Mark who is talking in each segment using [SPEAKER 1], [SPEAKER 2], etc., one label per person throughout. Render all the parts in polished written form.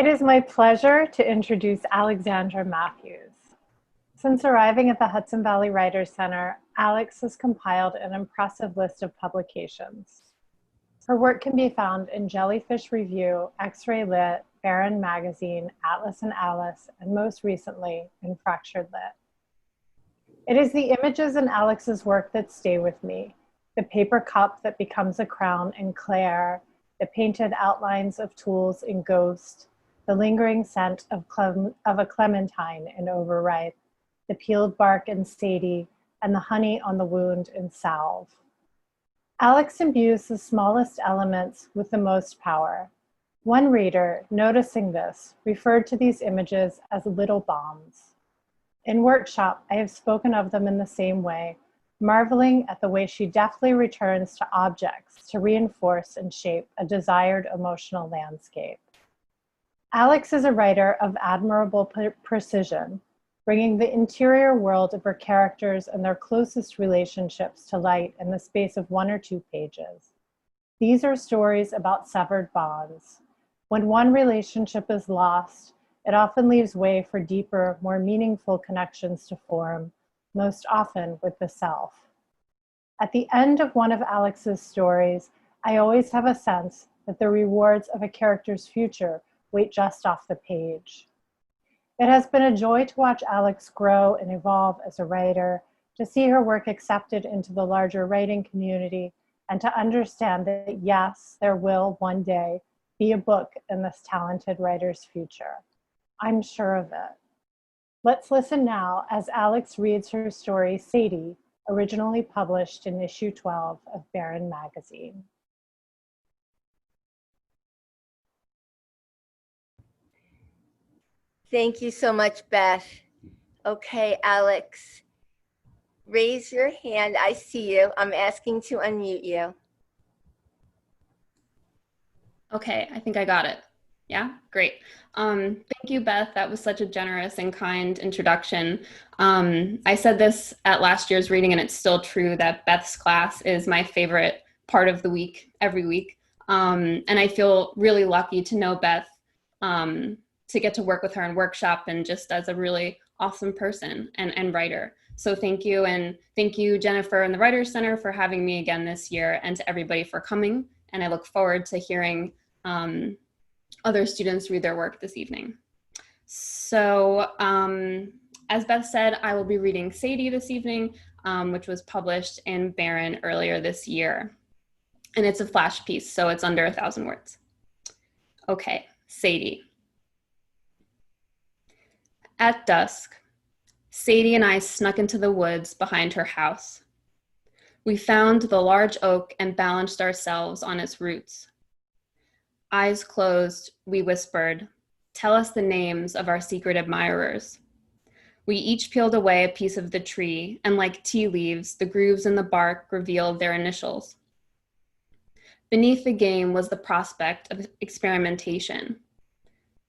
[SPEAKER 1] It is my pleasure to introduce Alexandra Matthews. Since arriving at the Hudson Valley Writers Center, Alex has compiled an impressive list of publications. Her work can be found in Jellyfish Review, X-Ray Lit, Barron Magazine, Atlas and Alice, and most recently in Fractured Lit. It is the images in Alex's work that stay with me. The paper cup that becomes a crown in Claire, the painted outlines of tools in Ghost, the lingering scent of a clementine in Overripe, the peeled bark in Sadie, and the honey on the wound in Salve. Alex imbues the smallest elements with the most power. One reader, noticing this, referred to these images as little bombs. In workshop, I have spoken of them in the same way, marveling at the way she deftly returns to objects to reinforce and shape a desired emotional landscape. Alex is a writer of admirable precision, bringing the interior world of her characters and their closest relationships to light in the space of 1 or 2 pages. These are stories about severed bonds. When one relationship is lost, it often leaves way for deeper, more meaningful connections to form, most often with the self. At the end of one of Alex's stories, I always have a sense that the rewards of a character's future wait just off the page. It has been a joy to watch Alex grow and evolve as a writer, to see her work accepted into the larger writing community, and to understand that yes, there will one day be a book in this talented writer's future. I'm sure of it. Let's listen now as Alex reads her story, Sadie, originally published in issue 12 of Barron Magazine.
[SPEAKER 2] Thank you so much, Beth. Okay, Alex, raise your hand. I see you. I'm asking to unmute you.
[SPEAKER 3] Okay, I think I got it. Yeah, great. Thank you, Beth. That was such a generous and kind introduction. I said this at last year's reading, and it's still true that Beth's class is my favorite part of the week, every week. And I feel really lucky to know Beth, to get to work with her in workshop, and just as a really awesome person and writer. So thank you. And thank you, Jennifer and the Writers Center, for having me again this year, and to everybody for coming. And I look forward to hearing other students read their work this evening. So as Beth said, I will be reading Sadie this evening, which was published in Barron earlier this year. And it's a flash piece, so it's under 1,000 words. Okay, Sadie. At dusk, Sadie and I snuck into the woods behind her house. We found the large oak and balanced ourselves on its roots. Eyes closed, we whispered, "Tell us the names of our secret admirers." We each peeled away a piece of the tree, and like tea leaves, the grooves in the bark revealed their initials. Beneath the game was the prospect of experimentation.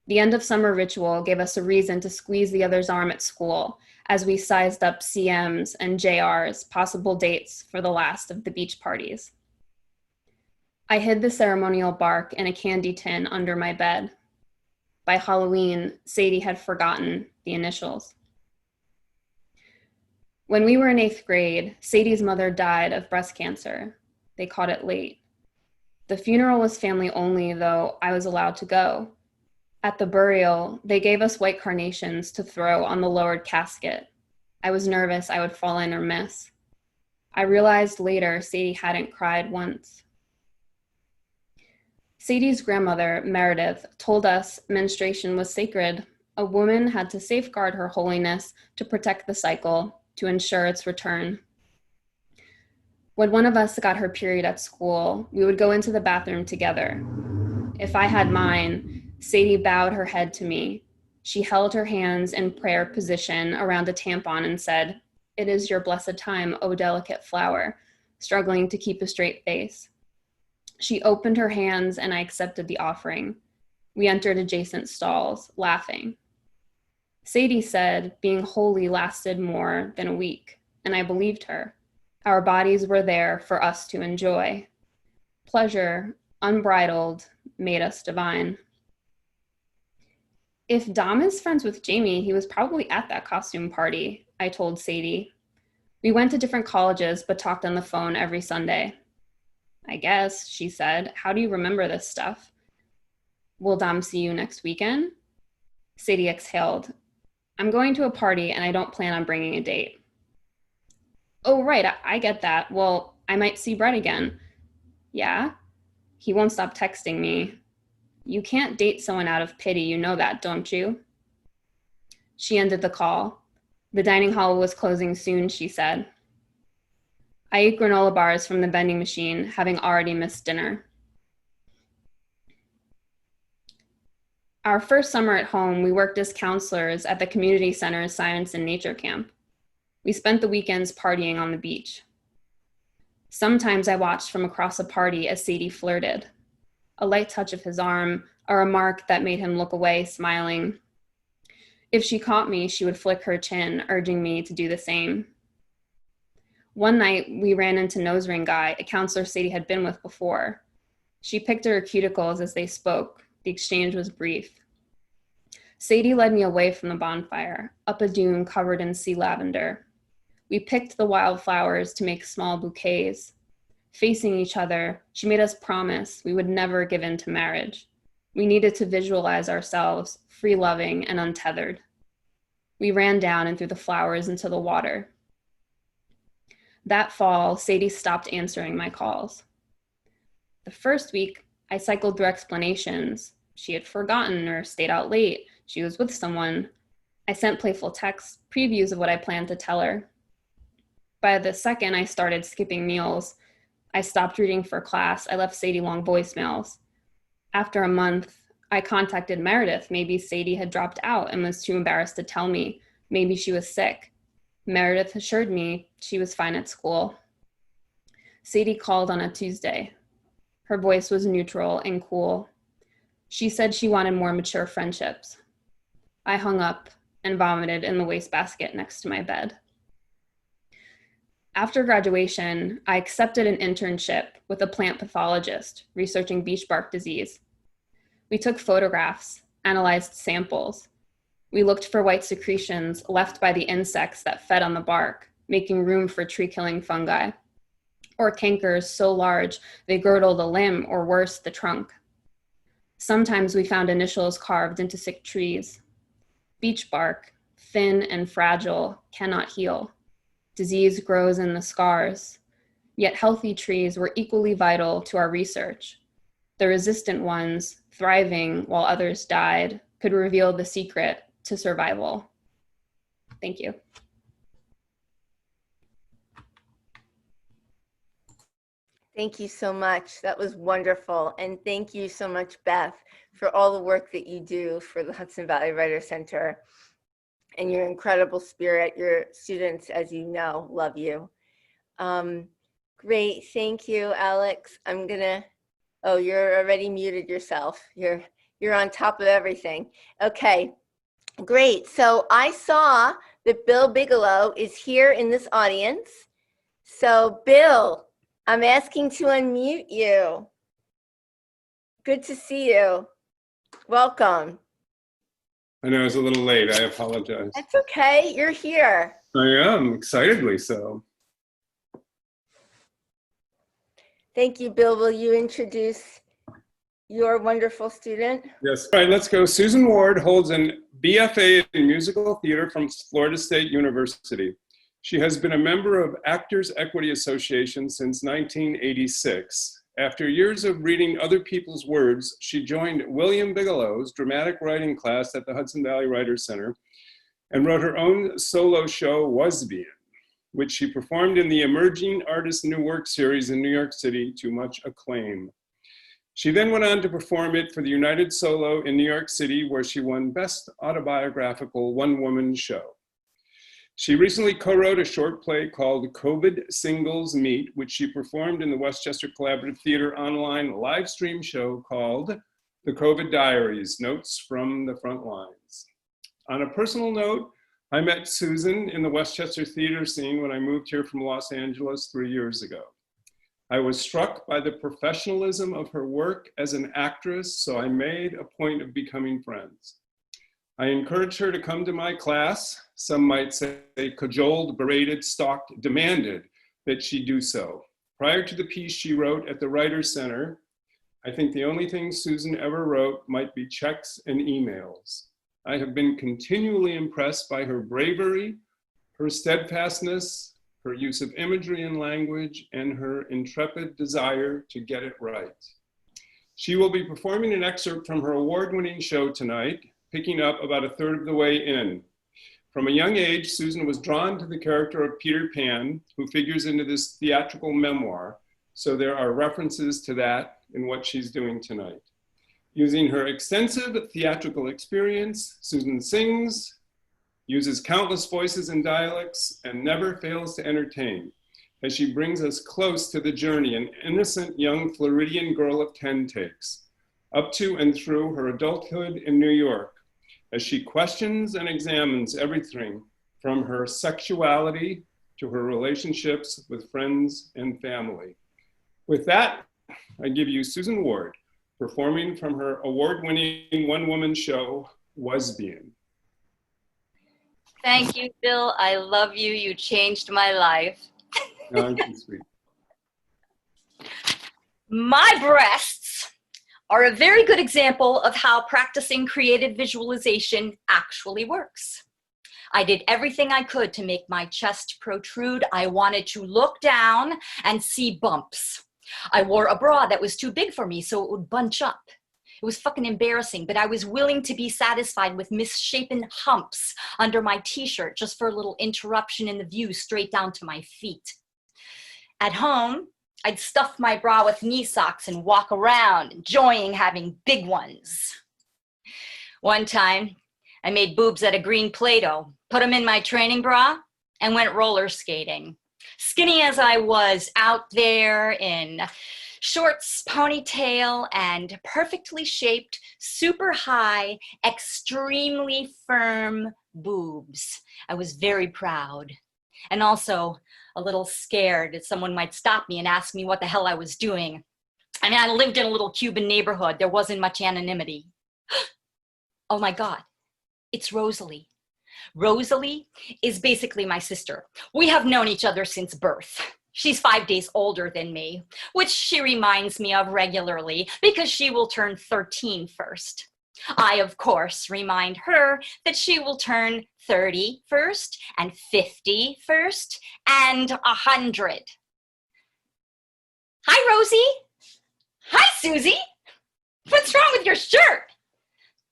[SPEAKER 3] The end of summer ritual gave us a reason to squeeze the other's arm at school as we sized up CM's and JR's possible dates for the last of the beach parties. I hid the ceremonial bark in a candy tin under my bed. By Halloween, Sadie had forgotten the initials. When we were in 8th grade, Sadie's mother died of breast cancer. They caught it late. The funeral was family only, though I was allowed to go. At the burial, they gave us white carnations to throw on the lowered casket. I was nervous I would fall in or miss. I realized later Sadie hadn't cried once. Sadie's grandmother, Meredith, told us menstruation was sacred. A woman had to safeguard her holiness to protect the cycle, to ensure its return. When one of us got her period at school, we would go into the bathroom together. If I had mine, Sadie bowed her head to me. She held her hands in prayer position around a tampon and said, "It is your blessed time, O delicate flower," struggling to keep a straight face. She opened her hands and I accepted the offering. We entered adjacent stalls, laughing. Sadie said being holy lasted more than a week, and I believed her. Our bodies were there for us to enjoy. Pleasure, unbridled, made us divine. If Dom is friends with Jamie, he was probably at that costume party, I told Sadie. We went to different colleges, but talked on the phone every Sunday. I guess, she said. How do you remember this stuff? Will Dom see you next weekend? Sadie exhaled. I'm going to a party and I don't plan on bringing a date. Oh, right, I get that. Well, I might see Brett again. Yeah? He won't stop texting me. You can't date someone out of pity, you know that, don't you? She ended the call. The dining hall was closing soon, she said. I ate granola bars from the vending machine, having already missed dinner. Our first summer at home, we worked as counselors at the community center's science and nature camp. We spent the weekends partying on the beach. Sometimes I watched from across a party as Sadie flirted. A light touch of his arm, a remark that made him look away, smiling. If she caught me, she would flick her chin, urging me to do the same. One night, we ran into Nose Ring Guy, a counselor Sadie had been with before. She picked at her cuticles as they spoke. The exchange was brief. Sadie led me away from the bonfire, up a dune covered in sea lavender. We picked the wildflowers to make small bouquets. Facing each other, she made us promise we would never give in to marriage. We needed to visualize ourselves, free-loving and untethered. We ran down and threw the flowers into the water. That fall, Sadie stopped answering my calls. The first week, I cycled through explanations. She had forgotten or stayed out late. She was with someone. I sent playful texts, previews of what I planned to tell her. By the second I started skipping meals, I stopped reading for class. I left Sadie long voicemails. After a month, I contacted Meredith. Maybe Sadie had dropped out and was too embarrassed to tell me. Maybe she was sick. Meredith assured me she was fine at school. Sadie called on a Tuesday. Her voice was neutral and cool. She said she wanted more mature friendships. I hung up and vomited in the wastebasket next to my bed. After graduation, I accepted an internship with a plant pathologist researching beech bark disease. We took photographs, analyzed samples. We looked for white secretions left by the insects that fed on the bark, making room for tree-killing fungi, or cankers so large they girdle the limb or worse, the trunk. Sometimes we found initials carved into sick trees. Beech bark, thin and fragile, cannot heal. Disease grows in the scars, yet healthy trees were equally vital to our research. The resistant ones, thriving while others died, could reveal the secret to survival. Thank you.
[SPEAKER 2] Thank you so much. That was wonderful. And thank you so much, Beth, for all the work that you do for the Hudson Valley Writers Center and your incredible spirit. Your students, as you know, love you. Great. Thank you, Alex. Oh, you're already muted yourself. You're on top of everything. Okay, great. So I saw that Bill Bigelow is here in this audience. So Bill, I'm asking to unmute you. Good to see you. Welcome.
[SPEAKER 4] I know I was a little late. I apologize.
[SPEAKER 2] That's okay. You're here.
[SPEAKER 4] I am, excitedly so.
[SPEAKER 2] Thank you, Bill. Will you introduce your wonderful student?
[SPEAKER 4] Yes. All right, let's go. Susan Ward holds an BFA in musical theater from Florida State University. She has been a member of Actors Equity Association since 1986. After years of reading other people's words, she joined William Bigelow's dramatic writing class at the Hudson Valley Writers Center and wrote her own solo show, Wasbian, which she performed in the Emerging Artist New Work series in New York City to much acclaim. She then went on to perform it for the United Solo in New York City, where she won Best Autobiographical One Woman Show. She recently co-wrote a short play called COVID Singles Meet, which she performed in the Westchester Collaborative Theater online live stream show called The COVID Diaries, Notes from the Front Lines. On a personal note, I met Susan in the Westchester theater scene when I moved here from Los Angeles 3 years ago. I was struck by the professionalism of her work as an actress, so I made a point of becoming friends. I encouraged her to come to my class. Some might say cajoled, berated, stalked, demanded that she do so. Prior to the piece she wrote at the Writers' Center, I think the only thing Susan ever wrote might be checks and emails. I have been continually impressed by her bravery, her steadfastness, her use of imagery and language, and her intrepid desire to get it right. She will be performing an excerpt from her award-winning show tonight, picking up about a third of the way in. From a young age, Susan was drawn to the character of Peter Pan, who figures into this theatrical memoir, so there are references to that in what she's doing tonight. Using her extensive theatrical experience, Susan sings, uses countless voices and dialects, and never fails to entertain, as she brings us close to the journey an innocent young Floridian girl of 10 takes, up to and through her adulthood in New York, as she questions and examines everything from her sexuality to her relationships with friends and family. With that, I give you Susan Ward, performing from her award-winning one-woman show, Wasbian.
[SPEAKER 5] Thank you, Bill. I love you. You changed my life.
[SPEAKER 4] Oh, sweet.
[SPEAKER 5] My breasts are a very good example of how practicing creative visualization actually works. I did everything I could to make my chest protrude. I wanted to look down and see bumps. I wore a bra that was too big for me so it would bunch up. It was fucking embarrassing, but I was willing to be satisfied with misshapen humps under my t-shirt just for a little interruption in the view straight down to my feet. At home, I'd stuff my bra with knee socks and walk around, enjoying having big ones. One time, I made boobs out of green Play-Doh, put them in my training bra, and went roller skating. Skinny as I was, out there in shorts, ponytail, and perfectly shaped, super high, extremely firm boobs. I was very proud, and also a little scared that someone might stop me and ask me what the hell I was doing. I mean, I lived in a little Cuban neighborhood. There wasn't much anonymity. Oh my God, it's Rosalie. Rosalie is basically my sister. We have known each other since birth. She's 5 days older than me, which she reminds me of regularly because she will turn 13 first. I, of course, remind her that she will turn 30 first, and 50 first, and 100. Hi, Rosie. Hi, Susie. What's wrong with your shirt?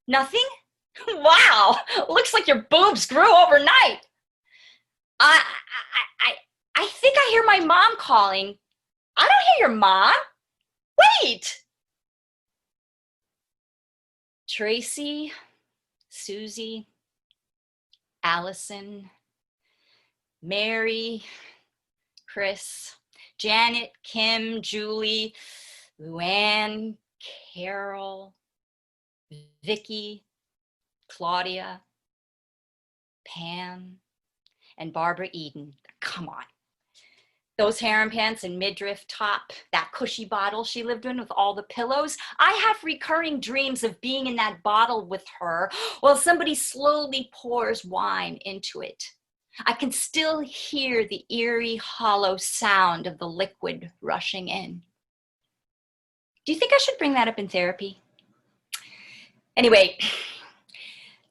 [SPEAKER 5] Nothing? Wow, looks like your boobs grew overnight. I think I hear my mom calling. I don't hear your mom. Wait. Tracy, Susie, Allison, Mary, Chris, Janet, Kim, Julie, Luann, Carol, Vicky, Claudia, Pam, and Barbara Eden. Come on. Those harem pants and midriff top, that cushy bottle she lived in with all the pillows. I have recurring dreams of being in that bottle with her while somebody slowly pours wine into it. I can still hear the eerie, hollow sound of the liquid rushing in. Do you think I should bring that up in therapy? Anyway,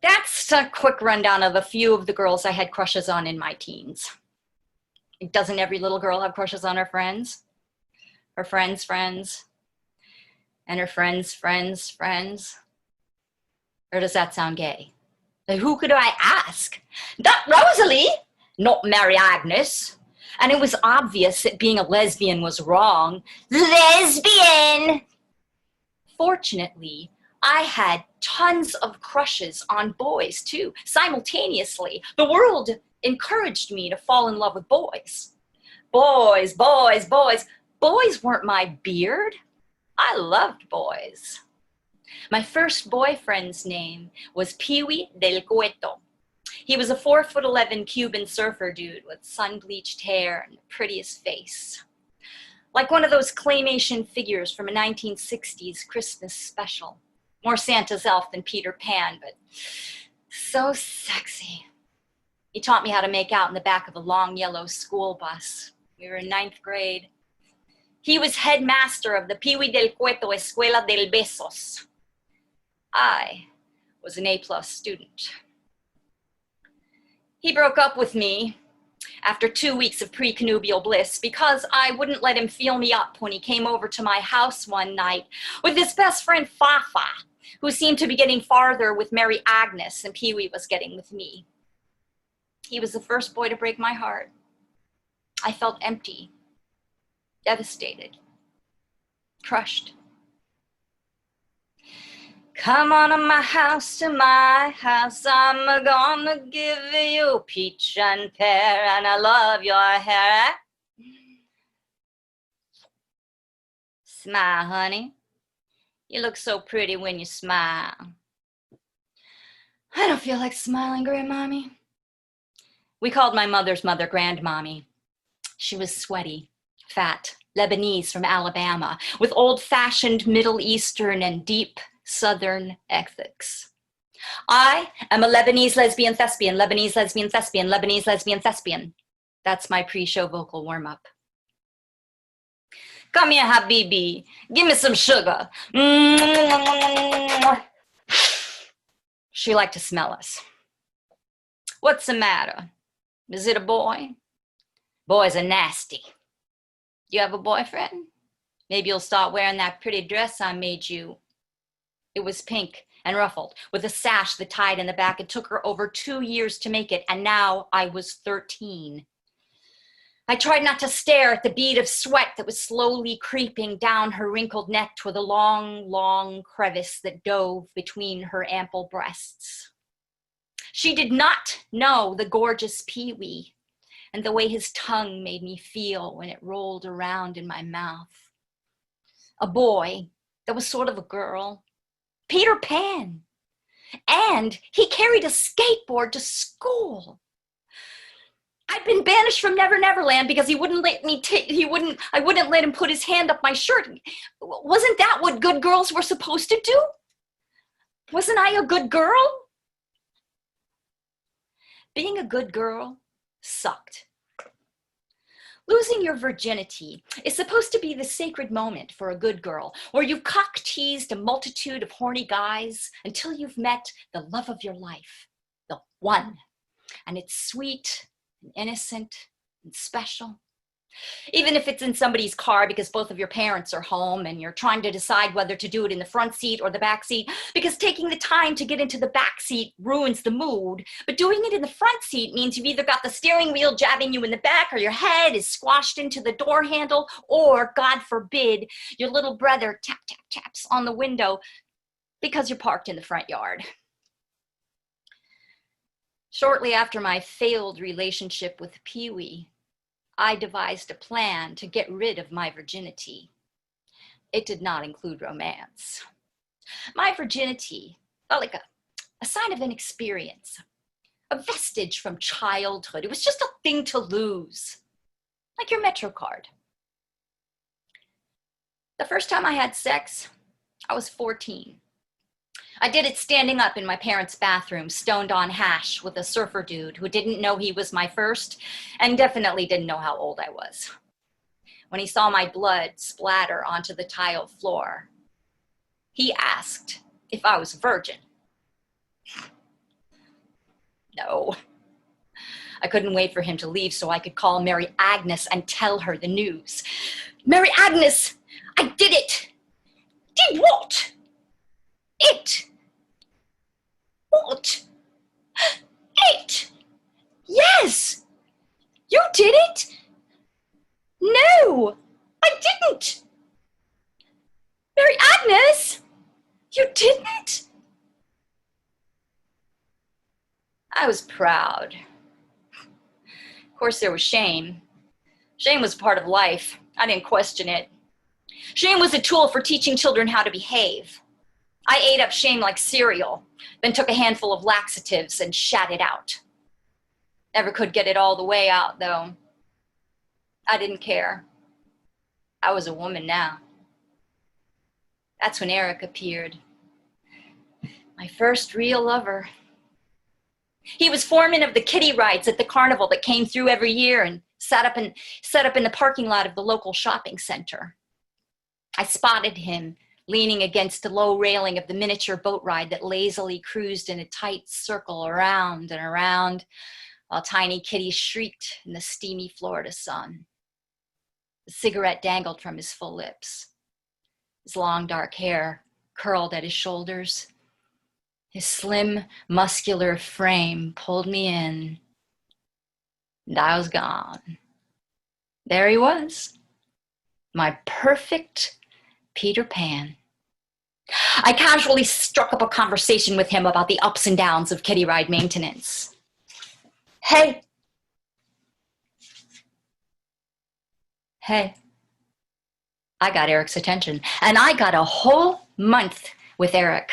[SPEAKER 5] that's a quick rundown of a few of the girls I had crushes on in my teens. Doesn't every little girl have crushes on her friends? Her friends' friends? And her friends' friends' friends? Or does that sound gay? Like, who could I ask? Not Rosalie, not Mary Agnes. And it was obvious that being a lesbian was wrong. Lesbian! Fortunately, I had tons of crushes on boys too, simultaneously. The world encouraged me to fall in love with boys. Boys, boys, boys. Boys weren't my beard. I loved boys. My first boyfriend's name was Pee-wee del Cueto. He was a 4'11" Cuban surfer dude with sun-bleached hair and the prettiest face. Like one of those claymation figures from a 1960s Christmas special. More Santa's elf than Peter Pan, but So sexy. He taught me how to make out in the back of a long yellow school bus. We were in 9th grade. He was headmaster of the Piwi del Cueto Escuela del Besos. I was an A+ student. He broke up with me after 2 weeks of preconnubial bliss because I wouldn't let him feel me up when he came over to my house one night with his best friend Fafa, who seemed to be getting farther with Mary Agnes than Pee-wee was getting with me. He was the first boy to break my heart. I felt empty, devastated, crushed. Come on to my house, I'm gonna give you peach and pear, and I love your hair. Smile, honey. You look so pretty when you smile. I don't feel like smiling, Grandmommy. We called my mother's mother Grandmommy. She was sweaty, fat, Lebanese from Alabama, with old-fashioned Middle Eastern and deep Southern ethics. I am a Lebanese lesbian thespian, Lebanese lesbian thespian, Lebanese lesbian thespian. That's my pre-show vocal warm-up. Come here, Habibi. Give me some sugar. She liked to smell us. What's the matter? Is it a boy? Boys are nasty. You have a boyfriend? Maybe you'll start wearing that pretty dress I made you. It was pink and ruffled with a sash that tied in the back. It took her over 2 years to make it, and now I was 13. I tried not to stare at the bead of sweat that was slowly creeping down her wrinkled neck toward the long, long crevice that dove between her ample breasts. She did not know the gorgeous Pee-wee and the way his tongue made me feel when it rolled around in my mouth. A boy that was sort of a girl. Peter Pan. And he carried a skateboard to school. I'd been banished from Never Never Land because he wouldn't let me I wouldn't let him put his hand up my shirt. Wasn't that what good girls were supposed to do? Wasn't I a good girl? Being a good girl sucked. Losing your virginity is supposed to be the sacred moment for a good girl, where you've cock-teased a multitude of horny guys until you've met the love of your life, the one. And it's sweet and innocent and special. Even if it's in somebody's car because both of your parents are home and you're trying to decide whether to do it in the front seat or the back seat, because taking the time to get into the back seat ruins the mood, but doing it in the front seat means you've either got the steering wheel jabbing you in the back, or your head is squashed into the door handle, or, God forbid, your little brother taps on the window because you're parked in the front yard. Shortly after my failed relationship with Pee-wee, I devised a plan to get rid of my virginity. It did not include romance. My virginity felt like a sign of inexperience, a vestige from childhood. It was just a thing to lose, like your Metro card. The first time I had sex, I was 14. I did it standing up in my parents' bathroom, stoned on hash with a surfer dude who didn't know he was my first and definitely didn't know how old I was. When he saw my blood splatter onto the tile floor, he asked if I was a virgin. No. I couldn't wait for him to leave so I could call Mary Agnes and tell her the news. Mary Agnes, I did it. Did what? It. What? It? Yes! You did it? No, I didn't. Mary Agnes, you didn't? I was proud. Of course, there was shame. Shame was part of life. I didn't question it. Shame was a tool for teaching children how to behave. I ate up shame like cereal, then took a handful of laxatives and shat it out. Never could get it all the way out, though. I didn't care. I was a woman now. That's when Eric appeared. My first real lover. He was foreman of the kiddie rides at the carnival that came through every year and set up in the parking lot of the local shopping center. I spotted him leaning against the low railing of the miniature boat ride that lazily cruised in a tight circle around and around while tiny kitties shrieked in the steamy Florida sun. The cigarette dangled from his full lips. His long dark hair curled at his shoulders. His slim, muscular frame pulled me in, and I was gone. There he was, my perfect Peter Pan. I casually struck up a conversation with him about the ups and downs of kiddie ride maintenance. Hey, I got Eric's attention, and I got a whole month with Eric.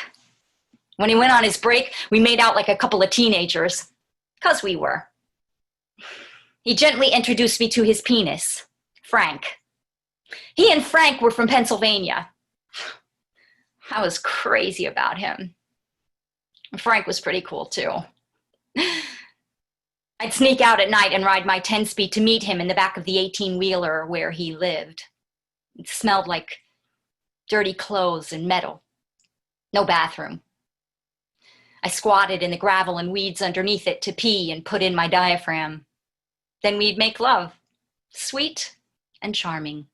[SPEAKER 5] When he went on his break, we made out like a couple of teenagers, 'cause we were. He gently introduced me to his penis, Frank. He and Frank were from Pennsylvania. I was crazy about him. Frank was pretty cool too. I'd sneak out at night and ride my 10-speed to meet him in the back of the 18-wheeler where he lived. It smelled like dirty clothes and metal. No bathroom. I squatted in the gravel and weeds underneath it to pee and put in my diaphragm. Then we'd make love, sweet and charming,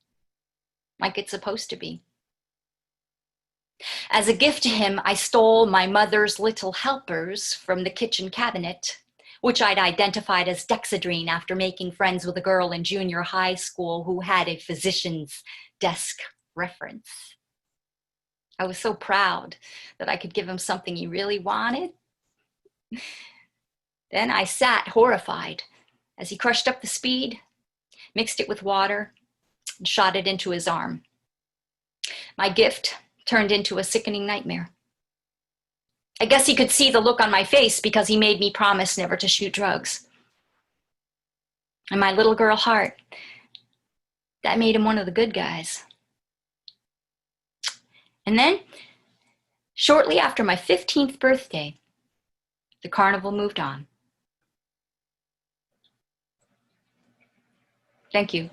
[SPEAKER 5] like it's supposed to be. As a gift to him, I stole my mother's little helpers from the kitchen cabinet, which I'd identified as Dexedrine after making friends with a girl in junior high school who had a physician's desk reference. I was so proud that I could give him something he really wanted. Then I sat horrified as he crushed up the speed, mixed it with water, and shot it into his arm. My gift turned into a sickening nightmare. I guess he could see the look on my face because he made me promise never to shoot drugs. And my little girl heart, that made him one of the good guys. And then, shortly after my 15th birthday, the carnival moved on. Thank you.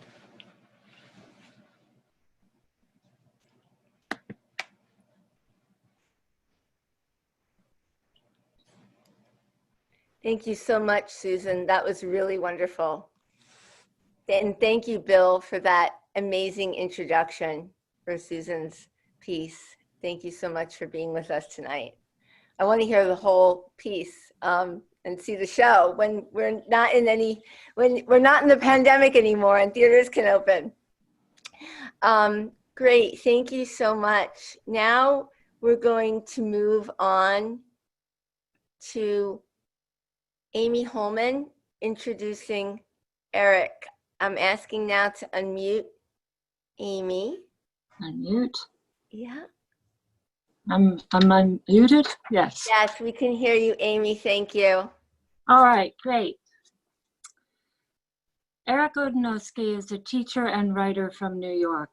[SPEAKER 2] Thank you so much, Susan. That was really wonderful. And thank you, Bill, for that amazing introduction for Susan's piece. Thank you so much for being with us tonight. I want to hear the whole piece and see the show when we're not in the pandemic anymore and theaters can open. Great, thank you so much. Now we're going to move on to Amy Holman introducing Eric. I'm asking now to unmute Amy.
[SPEAKER 6] Unmute.
[SPEAKER 2] Yeah.
[SPEAKER 6] I'm unmuted? Yes.
[SPEAKER 2] Yes, we can hear you, Amy. Thank you.
[SPEAKER 6] All right, great. Eric Odynocki is a teacher and writer from New York.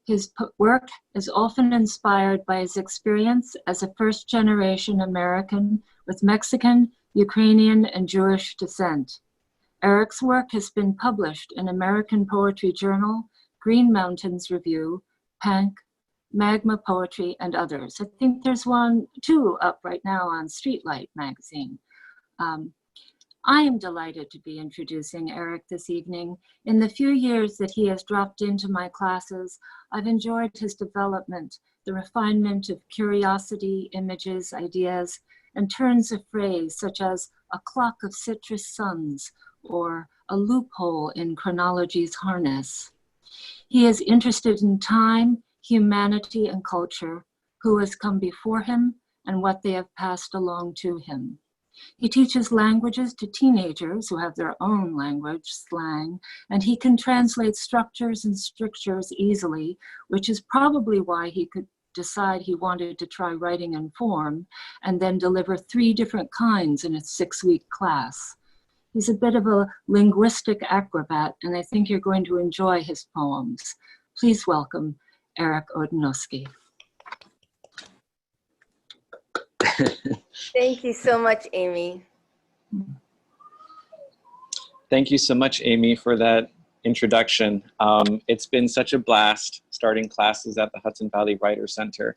[SPEAKER 6] His work is often inspired by his experience as a first-generation American with Mexican, Ukrainian, and Jewish descent. Eric's work has been published in American Poetry Journal, Green Mountains Review, Pank, Magma Poetry, and others. I think there's two up right now on Streetlight magazine. I am delighted to be introducing Eric this evening. In the few years that he has dropped into my classes, I've enjoyed his development, the refinement of curiosity, images, ideas, and turns of phrase such as a clock of citrus suns or a loophole in chronology's harness. He is interested in time, humanity, and culture, who has come before him and what they have passed along to him. He teaches languages to teenagers who have their own language, slang, and he can translate structures and strictures easily, which is probably why he could decide he wanted to try writing in form and then deliver 3 different kinds in a 6-week class. He's a bit of a linguistic acrobat, and I think you're going to enjoy his poems. Please welcome Eric Odynocki.
[SPEAKER 2] Thank you so much, Amy.
[SPEAKER 7] Thank you so much, Amy, for that introduction. It's been such a blast starting classes at the Hudson Valley Writer Center.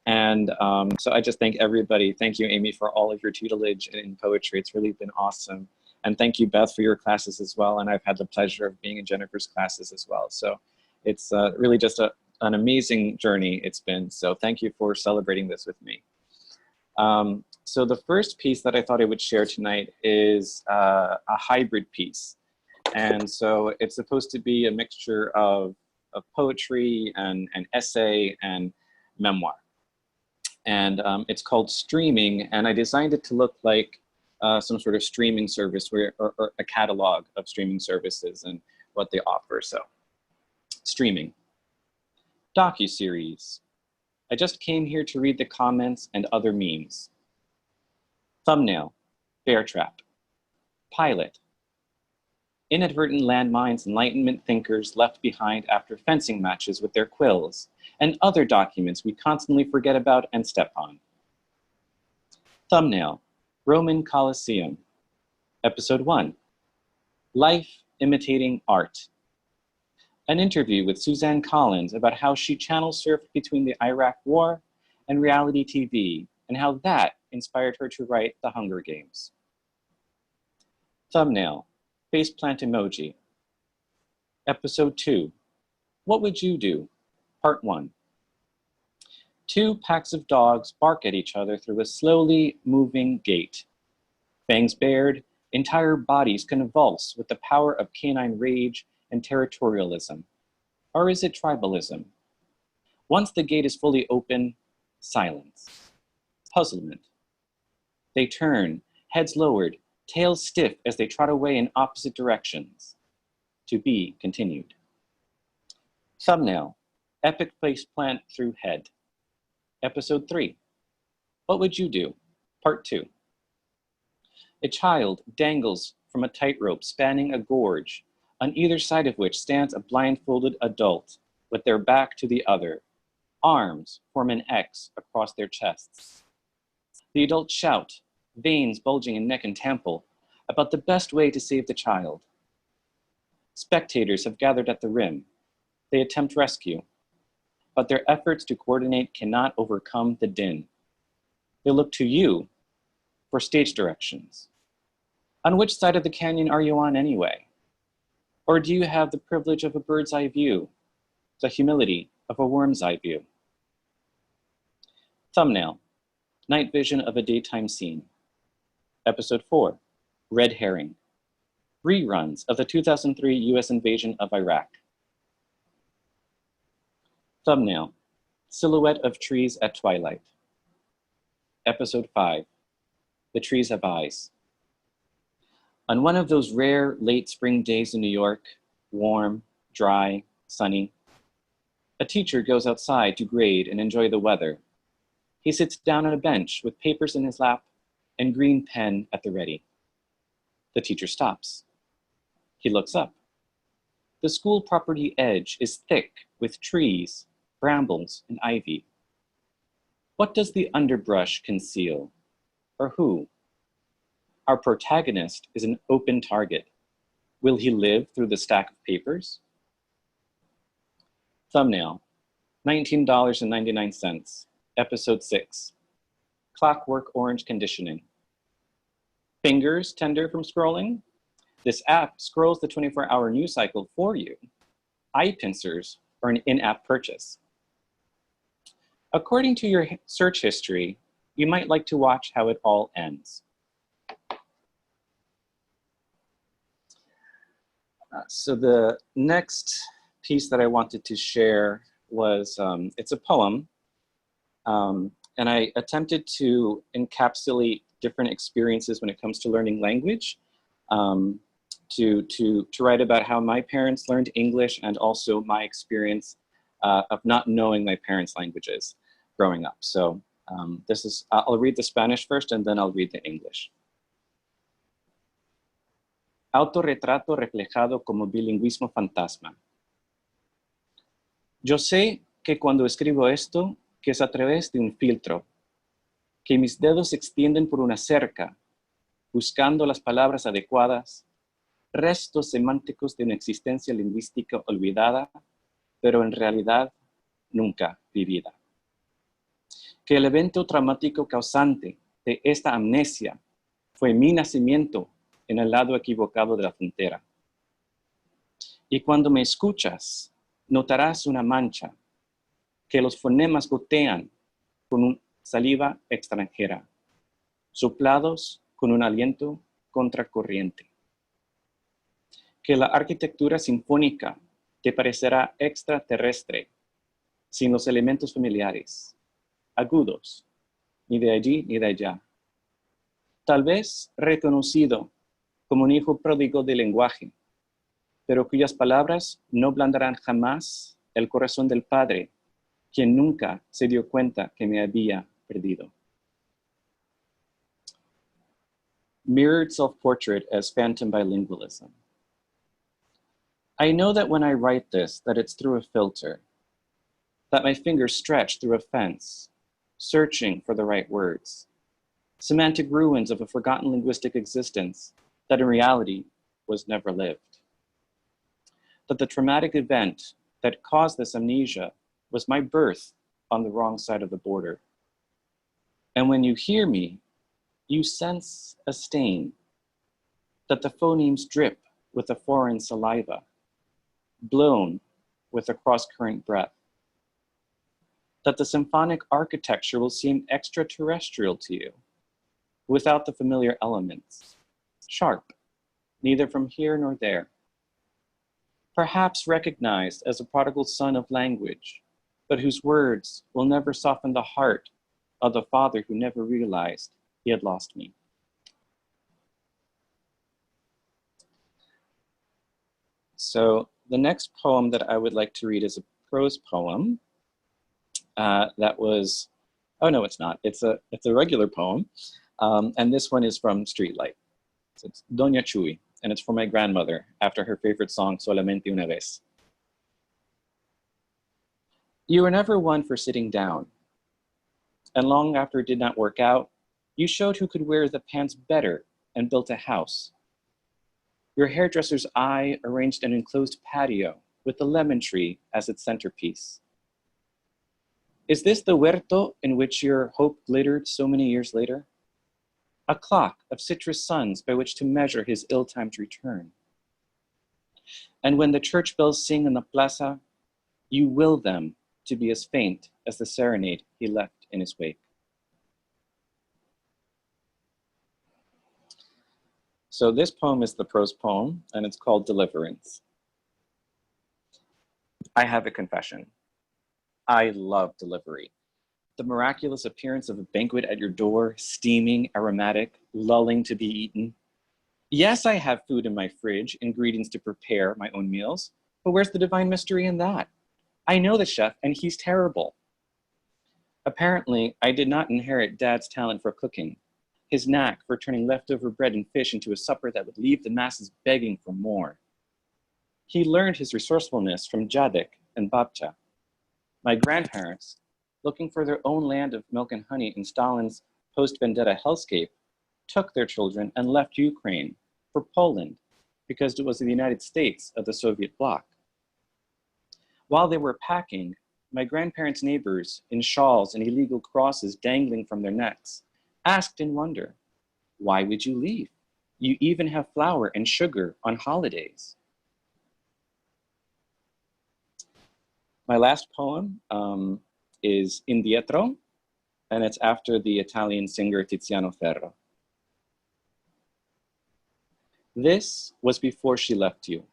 [SPEAKER 7] And so I just thank everybody. Thank you, Amy, for all of your tutelage in poetry. It's really been awesome. And thank you, Beth, for your classes as well. And I've had the pleasure of being in Jennifer's classes as well. So it's really just an amazing journey it's been. So thank you for celebrating this with me. So the first piece that I thought I would share tonight is a hybrid piece. And so it's supposed to be a mixture of poetry and essay and memoir. And it's called Streaming, and I designed it to look like some sort of streaming service or a catalog of streaming services and what they offer. So, streaming. Docuseries. I just came here to read the comments and other memes. Thumbnail. Bear trap. Pilot. Inadvertent landmines Enlightenment thinkers left behind after fencing matches with their quills, and other documents we constantly forget about and step on. Thumbnail. Roman Colosseum. Episode 1. Life Imitating Art. An interview with Suzanne Collins about how she channel surfed between the Iraq War and reality TV, and how that inspired her to write The Hunger Games. Thumbnail. Faceplant emoji. Episode 2. What Would You Do? Part 1. 2 packs of dogs bark at each other through a slowly moving gate. Fangs bared, entire bodies convulse with the power of canine rage and territorialism. Or is it tribalism? Once the gate is fully open, silence. Puzzlement. They turn, heads lowered, tails stiff as they trot away in opposite directions. To be continued. Thumbnail. Epic faceplant through head. Episode 3. What Would You Do? Part 2. A child dangles from a tightrope spanning a gorge, on either side of which stands a blindfolded adult with their back to the other. Arms form an X across their chests. The adults shout, veins bulging in neck and temple, about the best way to save the child. Spectators have gathered at the rim. They attempt rescue, but their efforts to coordinate cannot overcome the din. They look to you for stage directions. On which side of the canyon are you on anyway? Or do you have the privilege of a bird's eye view, the humility of a worm's eye view? Thumbnail. Night vision of a daytime scene. Episode 4. Red herring. Reruns of the 2003 US invasion of Iraq. Thumbnail. Silhouette of trees at twilight. Episode 5. The trees have eyes. On one of those rare late spring days in New York, warm, dry, sunny, a teacher goes outside to grade and enjoy the weather. He sits down on a bench with papers in his lap and green pen at the ready. The teacher stops. He looks up. The school property edge is thick with trees, brambles, and ivy. What does the underbrush conceal? Or who? Our protagonist is an open target. Will he live through the stack of papers? Thumbnail. $19.99. Episode 6. Clockwork Orange Conditioning. Fingers tender from scrolling? This app scrolls the 24-hour news cycle for you. Eye pincers are an in-app purchase. According to your search history, you might like to watch how it all ends. So the next piece that I wanted to share was, it's a poem, and I attempted to encapsulate different experiences when it comes to learning language, to write about how my parents learned English and also my experience of not knowing my parents' languages growing up. So this is, I'll read the Spanish first and then I'll read the English. Autorretrato reflejado como bilingüismo fantasma. Yo sé que cuando escribo esto, que es a través de un filtro, que mis dedos se extienden por una cerca, buscando las palabras adecuadas, restos semánticos de una existencia lingüística olvidada, pero en realidad nunca vivida. Que el evento traumático causante de esta amnesia fue mi nacimiento en el lado equivocado de la frontera. Y cuando me escuchas, notarás una mancha, que los fonemas gotean con una saliva extranjera, soplados con un aliento contracorriente. Que la arquitectura sinfónica te parecerá extraterrestre, sin los elementos familiares, agudos, ni de allí ni de allá. Tal vez reconocido como un hijo pródigo del lenguaje, pero cuyas palabras no blandarán jamás el corazón del padre, quien nunca se dio cuenta que me había perdido. Mirrored self-portrait as phantom bilingualism. I know that when I write this, that it's through a filter, that my fingers stretch through a fence, searching for the right words, semantic ruins of a forgotten linguistic existence that in reality was never lived. That the traumatic event that caused this amnesia was my birth on the wrong side of the border. And when you hear me, you sense a stain, that the phonemes drip with a foreign saliva, blown with a cross-current breath, that the symphonic architecture will seem extraterrestrial to you, without the familiar elements, sharp, neither from here nor there, perhaps recognized as a prodigal son of language, but whose words will never soften the heart of the father who never realized he had lost me. So the next poem that I would like to read is a prose poem that was, oh no, it's not. It's a regular poem. And this one is from Streetlight. So it's Doña Chuy, and it's for my grandmother after her favorite song, Solamente una vez. You were never one for sitting down. And long after it did not work out, you showed who could wear the pants better and built a house. Your hairdresser's eye arranged an enclosed patio with the lemon tree as its centerpiece. Is this the huerto in which your hope glittered so many years later? A clock of citrus suns by which to measure his ill-timed return. And when the church bells sing in the plaza, you will them to be as faint as the serenade he left in his wake. So this poem is the prose poem, and it's called Deliverance. I have a confession. I love delivery. The miraculous appearance of a banquet at your door, steaming, aromatic, lulling to be eaten. Yes, I have food in my fridge, ingredients to prepare my own meals, but where's the divine mystery in that? I know the chef, and he's terrible. Apparently, I did not inherit Dad's talent for cooking, his knack for turning leftover bread and fish into a supper that would leave the masses begging for more. He learned his resourcefulness from Jadek and Babcha. My grandparents, looking for their own land of milk and honey in Stalin's post-vendetta hellscape, took their children and left Ukraine for Poland because it was the United States of the Soviet bloc. While they were packing, my grandparents' neighbors in shawls and illegal crosses dangling from their necks asked in wonder, why would you leave? You even have flour and sugar on holidays. My last poem is Indietro, and it's after the Italian singer Tiziano Ferro. This was before she left you,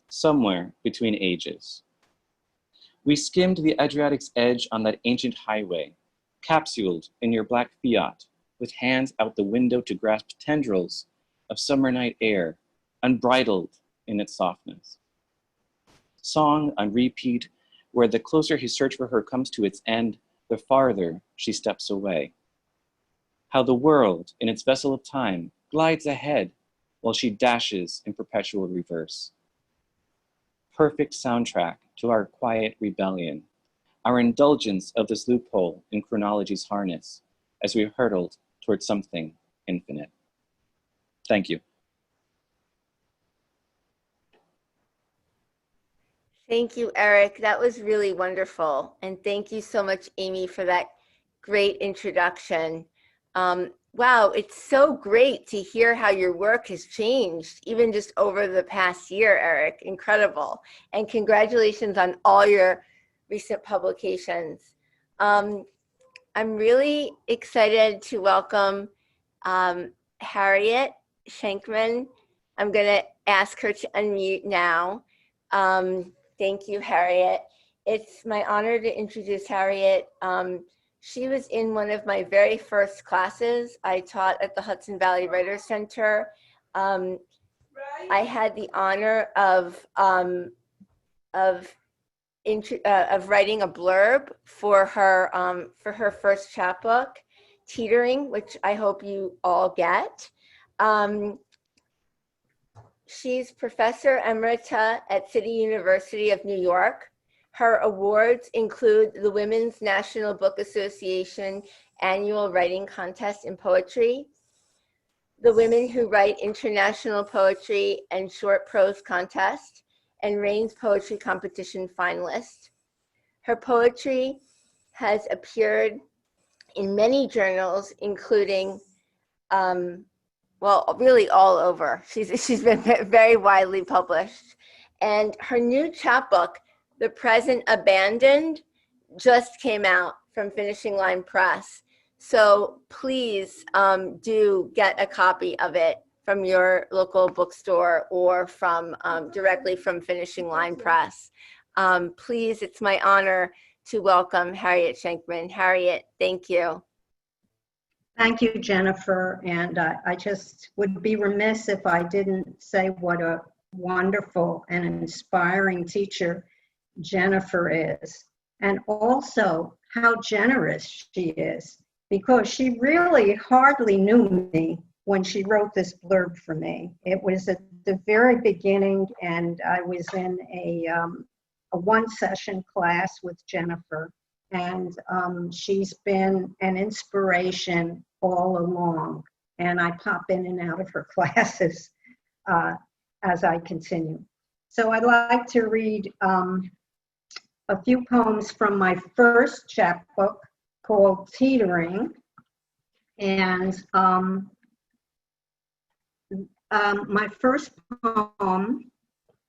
[SPEAKER 7] somewhere between ages. We skimmed the Adriatic's edge on that ancient highway, capsuled in your black Fiat, with hands out the window to grasp tendrils of summer night air, unbridled in its softness. Song on repeat, where the closer his search for her comes to its end, the farther she steps away. How the world, in its vessel of time, glides ahead while she dashes in perpetual reverse. Perfect soundtrack to our quiet rebellion, our indulgence of this loophole in chronology's harness as we hurtled towards something infinite. Thank you.
[SPEAKER 2] Thank you, Eric. That was really wonderful. And thank you so much, Amy, for that great introduction. Wow, it's so great to hear how your work has changed, even just over the past year, Eric. Incredible. And congratulations on all your recent publications. I'm really excited to welcome Harriet Shenkman. I'm going to ask her to unmute now. Thank you, Harriet. It's my honor to introduce Harriet. She was in one of my very first classes I taught at the Hudson Valley Writers Center. I had the honor of writing a blurb for her first chapbook, Teetering, which I hope you all get. She's Professor Emerita at City University of New York. Her awards include the Women's National Book Association Annual Writing Contest in Poetry, the Women Who Write International Poetry and Short Prose Contest, and Rain's Poetry Competition finalist. Her poetry has appeared in many journals, including, well, really all over. She's been very widely published. And her new chapbook, The Present Abandoned, just came out from Finishing Line Press. So please do get a copy of it from your local bookstore or from directly from Finishing Line Press. Please, it's my honor to welcome Harriet Shenkman. Harriet, thank you.
[SPEAKER 8] Thank you, Jennifer. And I just would be remiss if I didn't say what a wonderful and inspiring teacher Jennifer is, and also how generous she is, because she really hardly knew me when she wrote this blurb for me. It was at the very beginning, and I was in a one-session class with Jennifer, and she's been an inspiration all along, and I pop in and out of her classes as I continue. So I'd like to read a few poems from my first chapbook called Teetering. And my first poem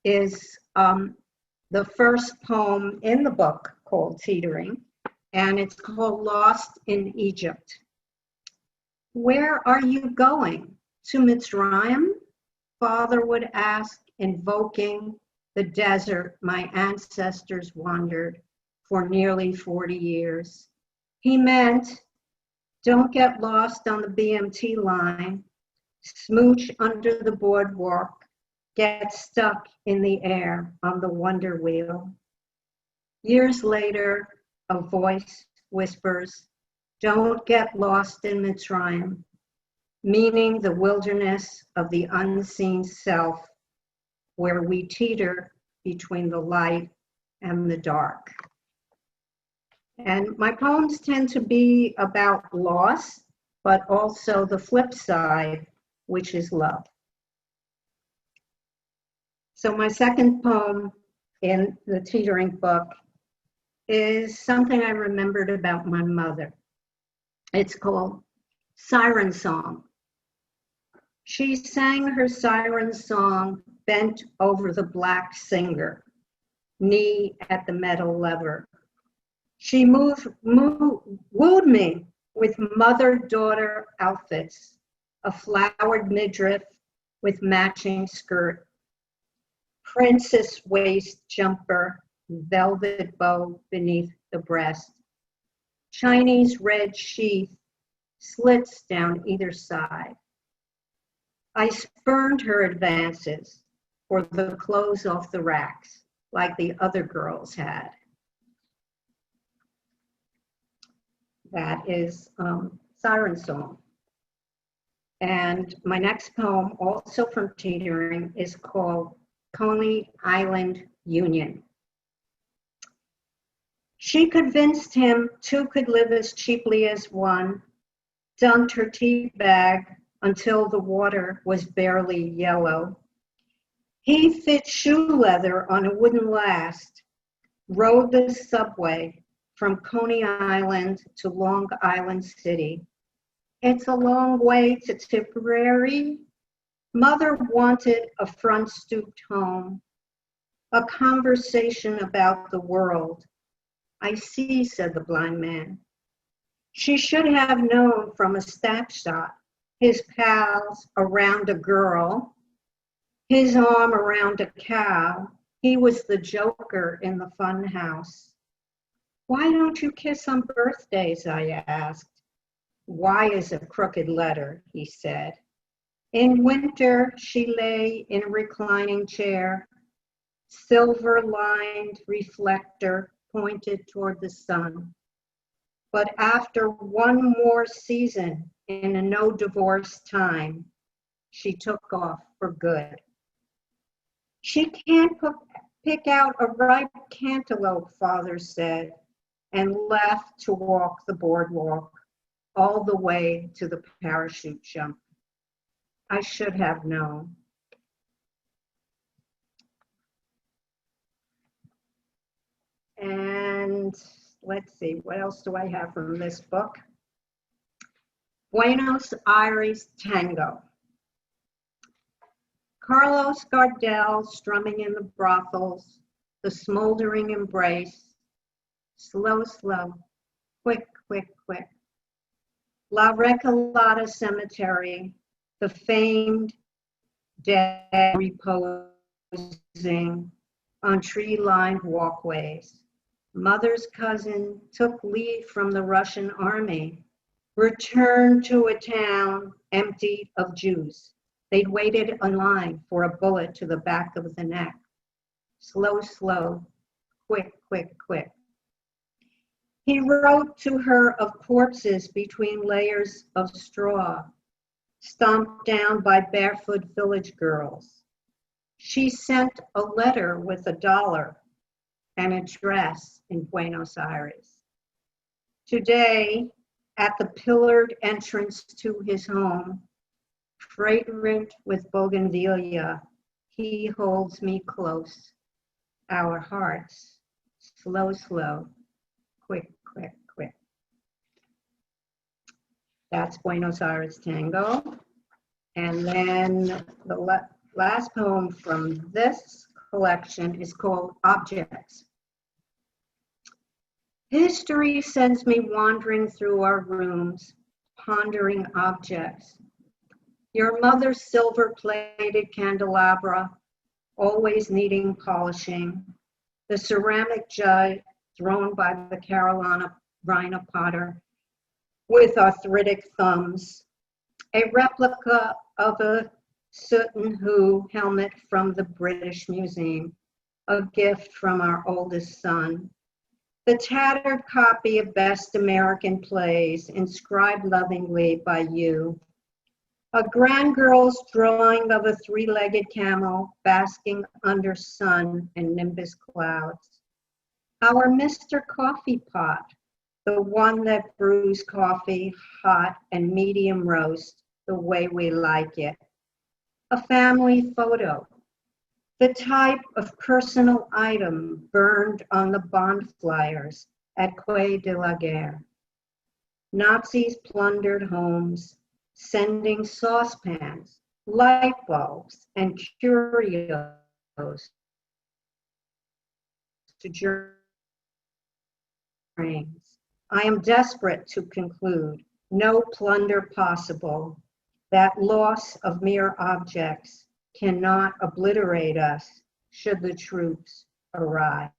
[SPEAKER 8] is the first poem in the book called Teetering, and it's called Lost in Egypt. Where are you going? To Mitzrayim? Father would ask, invoking the desert my ancestors wandered for nearly 40 years. He meant, don't get lost on the BMT line, smooch under the boardwalk, get stuck in the air on the wonder wheel. Years later, a voice whispers, don't get lost in Mitzrayim, meaning the wilderness of the unseen self, where we teeter between the light and the dark. And my poems tend to be about loss, but also the flip side, which is love. So my second poem in the Teetering book is something I remembered about my mother. It's called Siren Song. She sang her siren song bent over the black singer, knee at the metal lever. She wooed me with mother-daughter outfits, a flowered midriff with matching skirt, princess waist jumper, velvet bow beneath the breast, Chinese red sheath, slits down either side. I spurned her advances for the clothes off the racks, like the other girls had. That is Siren Song. And my next poem, also from Teetering, is called Coney Island Union. She convinced him two could live as cheaply as one, dunked her tea bag until the water was barely yellow. He fit shoe leather on a wooden last, rode the subway from Coney Island to Long Island City. It's a long way to Tipperary. Mother wanted a front-stooped home, a conversation about the world. I see, said the blind man. She should have known from a snapshot, his pals around a girl, his arm around a cow. He was the joker in the fun house. Why don't you kiss on birthdays, I asked. Why is a crooked letter, he said. In winter, she lay in a reclining chair, silver-lined reflector pointed toward the sun. But after one more season in a no-divorce time, she took off for good. She can't pick out a ripe cantaloupe, father said, and left to walk the boardwalk all the way to the parachute jump. I should have known. And let's see, what else do I have from this book? Buenos Aires Tango. Carlos Gardel strumming in the brothels, the smoldering embrace, slow, slow, quick, quick, quick. La Recolada Cemetery, the famed dead reposing on tree-lined walkways. Mother's cousin took leave from the Russian army, returned to a town empty of Jews. They'd waited in line for a bullet to the back of the neck. Slow, slow, quick, quick, quick. He wrote to her of corpses between layers of straw, stomped down by barefoot village girls. She sent a letter with $1 and a dress in Buenos Aires. Today, at the pillared entrance to his home, fragrant with bougainvillea, he holds me close. Our hearts, slow, slow, quick, quick, quick. That's Buenos Aires Tango. And then the last poem from this collection is called Objects. History sends me wandering through our rooms, pondering objects. Your mother's silver-plated candelabra, always needing polishing. The ceramic jug thrown by the Carolina Rhina potter with arthritic thumbs. A replica of a Sutton Hoo helmet from the British Museum, a gift from our oldest son. The tattered copy of Best American Plays, inscribed lovingly by you. A grand girl's drawing of a three-legged camel basking under sun and nimbus clouds. Our Mr. Coffee Pot, the one that brews coffee hot and medium roast the way we like it. A family photo, the type of personal item burned on the bond flyers at Quai de la Gare. Nazis plundered homes, sending saucepans, light bulbs, and curios to Germans. I am desperate to conclude, no plunder possible. That loss of mere objects cannot obliterate us should the troops arrive.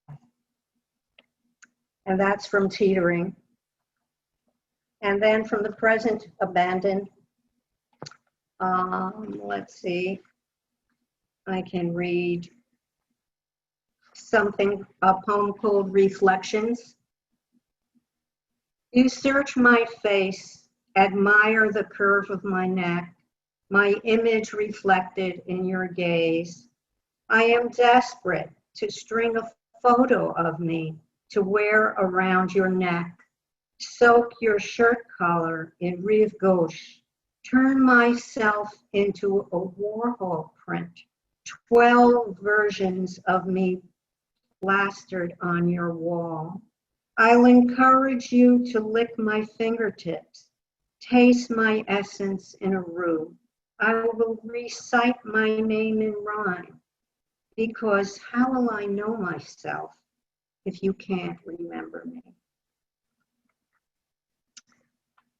[SPEAKER 8] And that's from Teetering. And then from the present, Abandoned. Let's see, I can read something, a poem called Reflections. You search my face, admire the curve of my neck, my image reflected in your gaze. I am desperate to string a photo of me to wear around your neck, soak your shirt collar in rive gauche, turn myself into a Warhol print, 12 versions of me plastered on your wall. I'll encourage you to lick my fingertips, taste my essence in a roux. I will recite my name in rhyme, because how will I know myself if you can't remember me?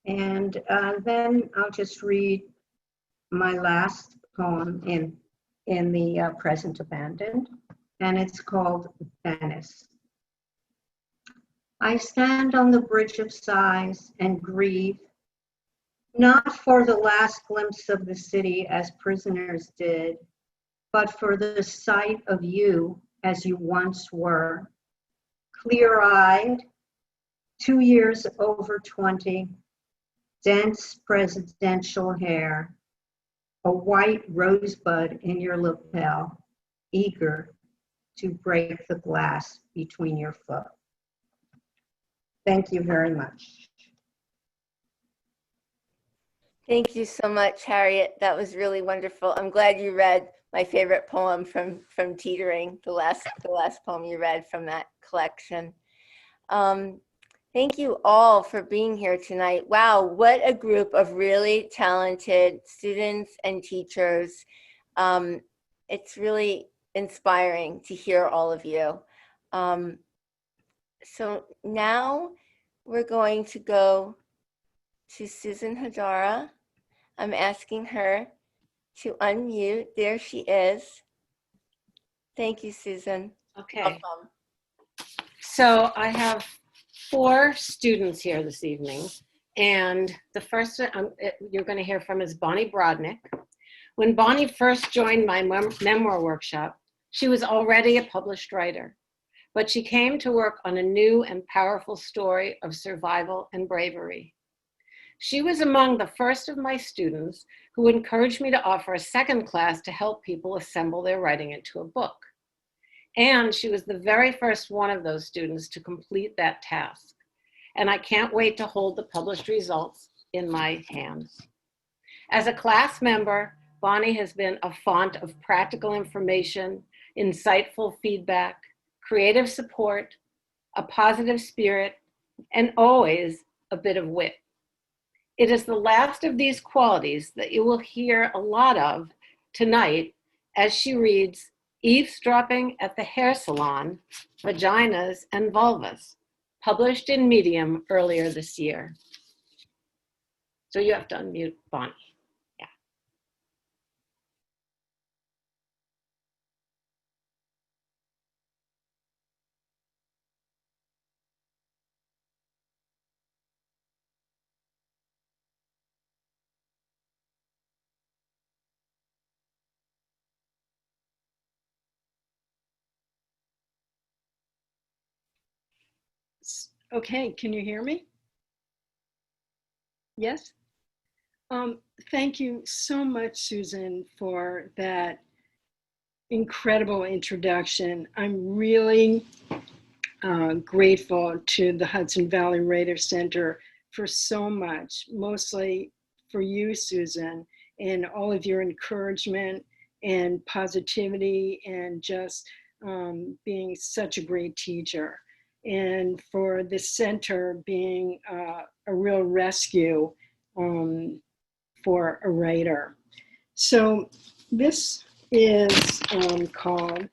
[SPEAKER 8] And then I'll just read my last poem in the present abandoned, and it's called Venice. I stand on the bridge of sighs and grieve, not for the last glimpse of the city as prisoners did, but for the sight of you as you once were, clear-eyed, 2 years over 20, dense presidential hair, a white rosebud in your lapel, eager to break the glass between your foot. Thank you very much.
[SPEAKER 2] Thank you so much, Harriet. That was really wonderful. I'm glad you read my favorite poem from Teetering, the last poem you read from that collection. Thank you all for being here tonight. Wow, what a group of really talented students and teachers. It's really inspiring to hear all of you. So now we're going to go to Susan Hodara. I'm asking her to unmute. There she is. Thank you, Susan.
[SPEAKER 9] Okay.
[SPEAKER 2] Welcome.
[SPEAKER 9] So I have 4 students here this evening, and the first you're going to hear from is Bonni Brodnick. When Bonni first joined my memoir workshop, she was already a published writer, but she came to work on a new and powerful story of survival and bravery. She was among the first of my students who encouraged me to offer a second class to help people assemble their writing into a book. And she was the very first one of those students to complete that task. And I can't wait to hold the published results in my hands. As a class member, Bonni has been a font of practical information, insightful feedback, creative support, a positive spirit, and always a bit of wit. It is the last of these qualities that you will hear a lot of tonight as she reads Eavesdropping at the Hair Salon, Vaginas and Vulvas, published in Medium earlier this year. So you have to unmute Bonni. Yeah.
[SPEAKER 10] Okay, can you hear me? Yes? Thank you so much, Susan, for that incredible introduction. I'm really grateful to the Hudson Valley Writer Center for so much, mostly for you, Susan, and all of your encouragement and positivity and just being such a great teacher. And for the center being a real rescue for a writer. So this is called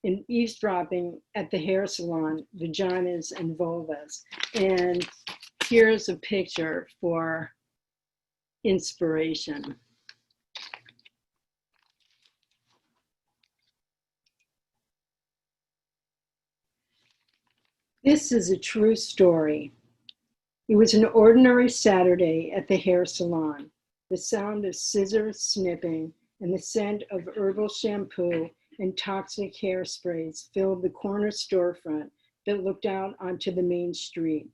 [SPEAKER 10] in Eavesdropping at the Hair Salon, Vaginas and Vulvas. And here's a picture for inspiration. This is a true story. It was an ordinary Saturday at the hair salon. The sound of scissors snipping and the scent of herbal shampoo and toxic hairsprays filled the corner storefront that looked out onto the main street.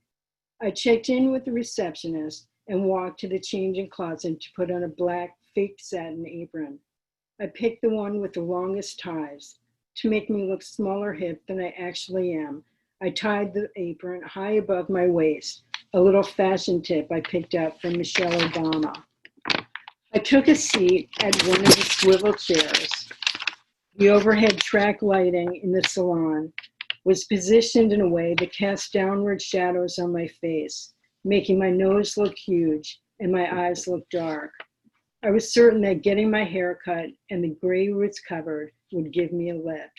[SPEAKER 10] I checked in with the receptionist and walked to the changing closet to put on a black fake satin apron. I picked the one with the longest ties. To make me look smaller hip than I actually am, I tied the apron high above my waist, a little fashion tip I picked up from Michelle Obama. I took a seat at one of the swivel chairs. The overhead track lighting in the salon was positioned in a way that cast downward shadows on my face, making my nose look huge and my eyes look dark. I was certain that getting my hair cut and the gray roots covered would give me a lift.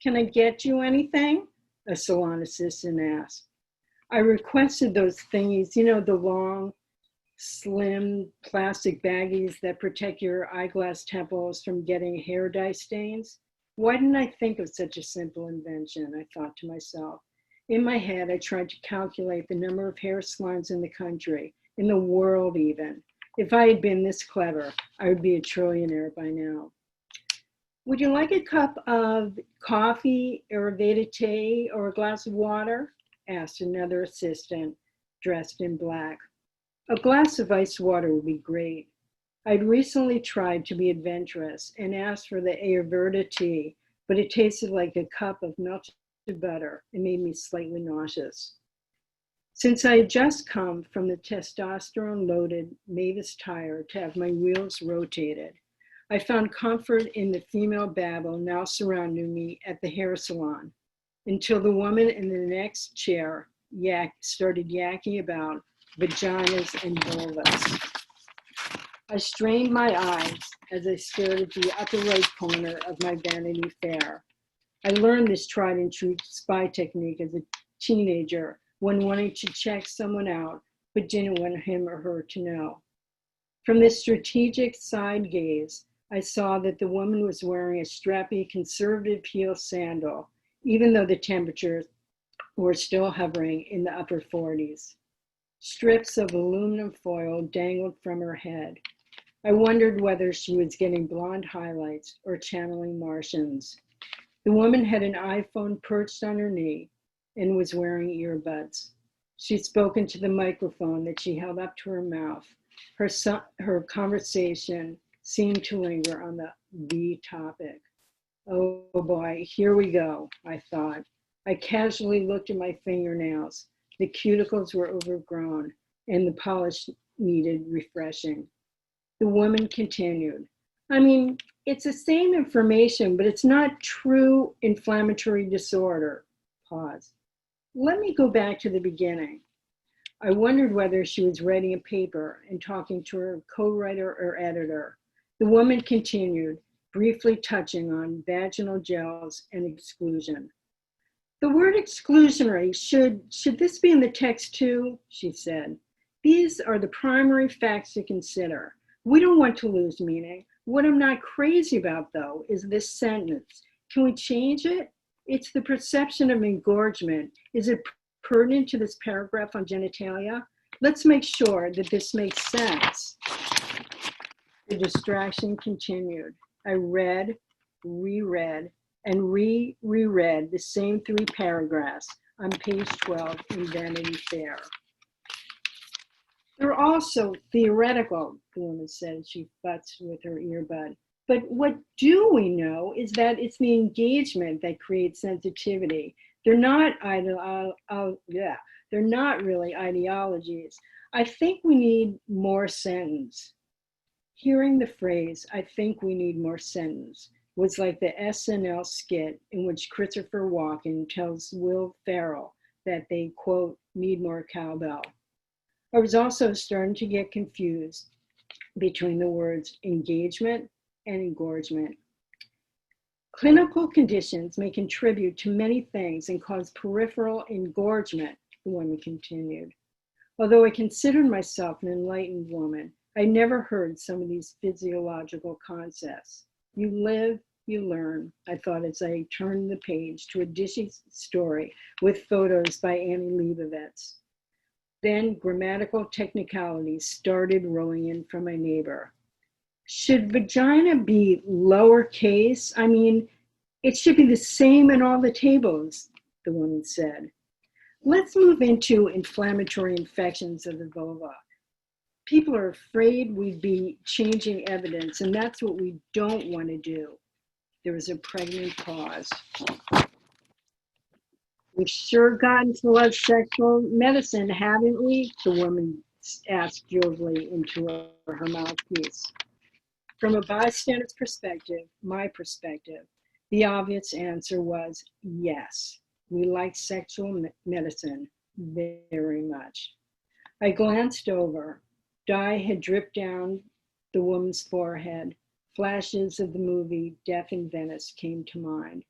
[SPEAKER 10] "Can I get you anything?" a salon assistant asked. I requested those thingies, you know, the long, slim plastic baggies that protect your eyeglass temples from getting hair dye stains. Why didn't I think of such a simple invention? I thought to myself. In my head, I tried to calculate the number of hair salons in the country, in the world even. If I had been this clever, I would be a trillionaire by now. "Would you like a cup of coffee, Ayurveda tea, or a glass of water?" asked another assistant dressed in black. "A glass of iced water would be great." I'd recently tried to be adventurous and asked for the Ayurveda tea, but it tasted like a cup of melted butter. It made me slightly nauseous. Since I had just come from the testosterone-loaded Mavis tire to have my wheels rotated, I found comfort in the female babble now surrounding me at the hair salon, until the woman in the next chair started yakking about vaginas and vulvas. I strained my eyes as I stared at the upper right corner of my Vanity Fair. I learned this tried and true spy technique as a teenager when wanting to check someone out, but didn't want him or her to know. From this strategic side gaze, I saw that the woman was wearing a strappy conservative heel sandal, even though the temperatures were still hovering in the upper 40s. Strips of aluminum foil dangled from her head. I wondered whether she was getting blonde highlights or channeling Martians. The woman had an iPhone perched on her knee and was wearing earbuds. She spoke into the microphone that she held up to her mouth. Her conversation seemed to linger on the topic. Oh boy, here we go, I thought. I casually looked at my fingernails. The cuticles were overgrown and the polish needed refreshing. The woman continued, "I mean, it's the same information, but it's not true inflammatory disorder." Pause. "Let me go back to the beginning." I wondered whether she was writing a paper and talking to her co-writer or editor. The woman continued, briefly touching on vaginal gels and exclusion. "The word exclusionary, should this be in the text too?" she said. "These are the primary facts to consider. We don't want to lose meaning. What I'm not crazy about, though, is this sentence. Can we change it? It's the perception of engorgement. Is it pertinent to this paragraph on genitalia? Let's make sure that this makes sense." The distraction continued. I read, reread, and reread the same 3 paragraphs on page 12 in Vanity Fair. "They're also theoretical," the woman said. She futzed with her earbud. "But what do we know is that it's the engagement that creates sensitivity. They're not really ideologies. I think we need more sentence." Hearing the phrase, "I think we need more sentence," was like the SNL skit in which Christopher Walken tells Will Ferrell that they, quote, "need more cowbell." I was also starting to get confused between the words engagement and engorgement. "Clinical conditions may contribute to many things and cause peripheral engorgement," the woman continued. Although I considered myself an enlightened woman, I never heard some of these physiological concepts. You live, you learn, I thought as I turned the page to a dishy story with photos by Annie Leibovitz. Then grammatical technicalities started rolling in from my neighbor. "Should vagina be lowercase? I mean, it should be the same in all the tables," the woman said. "Let's move into inflammatory infections of the vulva. People are afraid we'd be changing evidence, and that's what we don't want to do." There was a pregnant pause. We've sure gotten to love sexual medicine, haven't we? The woman asked jovially into her mouthpiece. From a bystander's perspective, my perspective, the obvious answer was yes. We like sexual medicine very much. I glanced over. Dye had dripped down the woman's forehead. Flashes of the movie Death in Venice came to mind.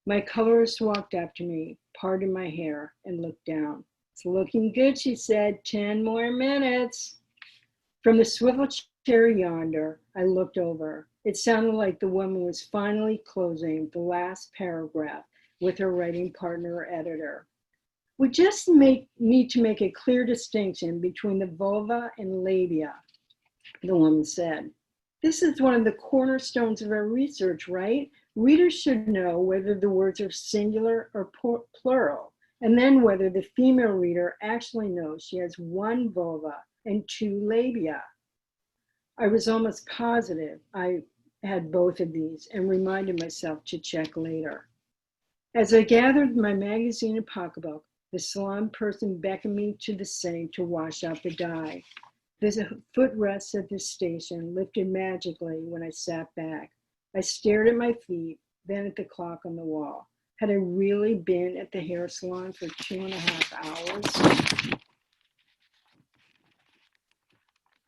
[SPEAKER 10] My colorist walked up to me, parted my hair, and looked down. It's looking good, she said. 10 more minutes. From the swivel chair yonder, I looked over. It sounded like the woman was finally closing the last paragraph with her writing partner or editor. We just need to make a clear distinction between the vulva and labia, the woman said. This is one of the cornerstones of our research, right? Readers should know whether the words are singular or plural, and then whether the female reader actually knows she has one vulva and 2 labia. I was almost positive I had both of these and reminded myself to check later. As I gathered my magazine and pocketbook, the salon person beckoned me to the sink to wash out the dye. The footrest at the station lifted magically when I sat back. I stared at my feet, then at the clock on the wall. Had I really been at the hair salon for 2.5 hours?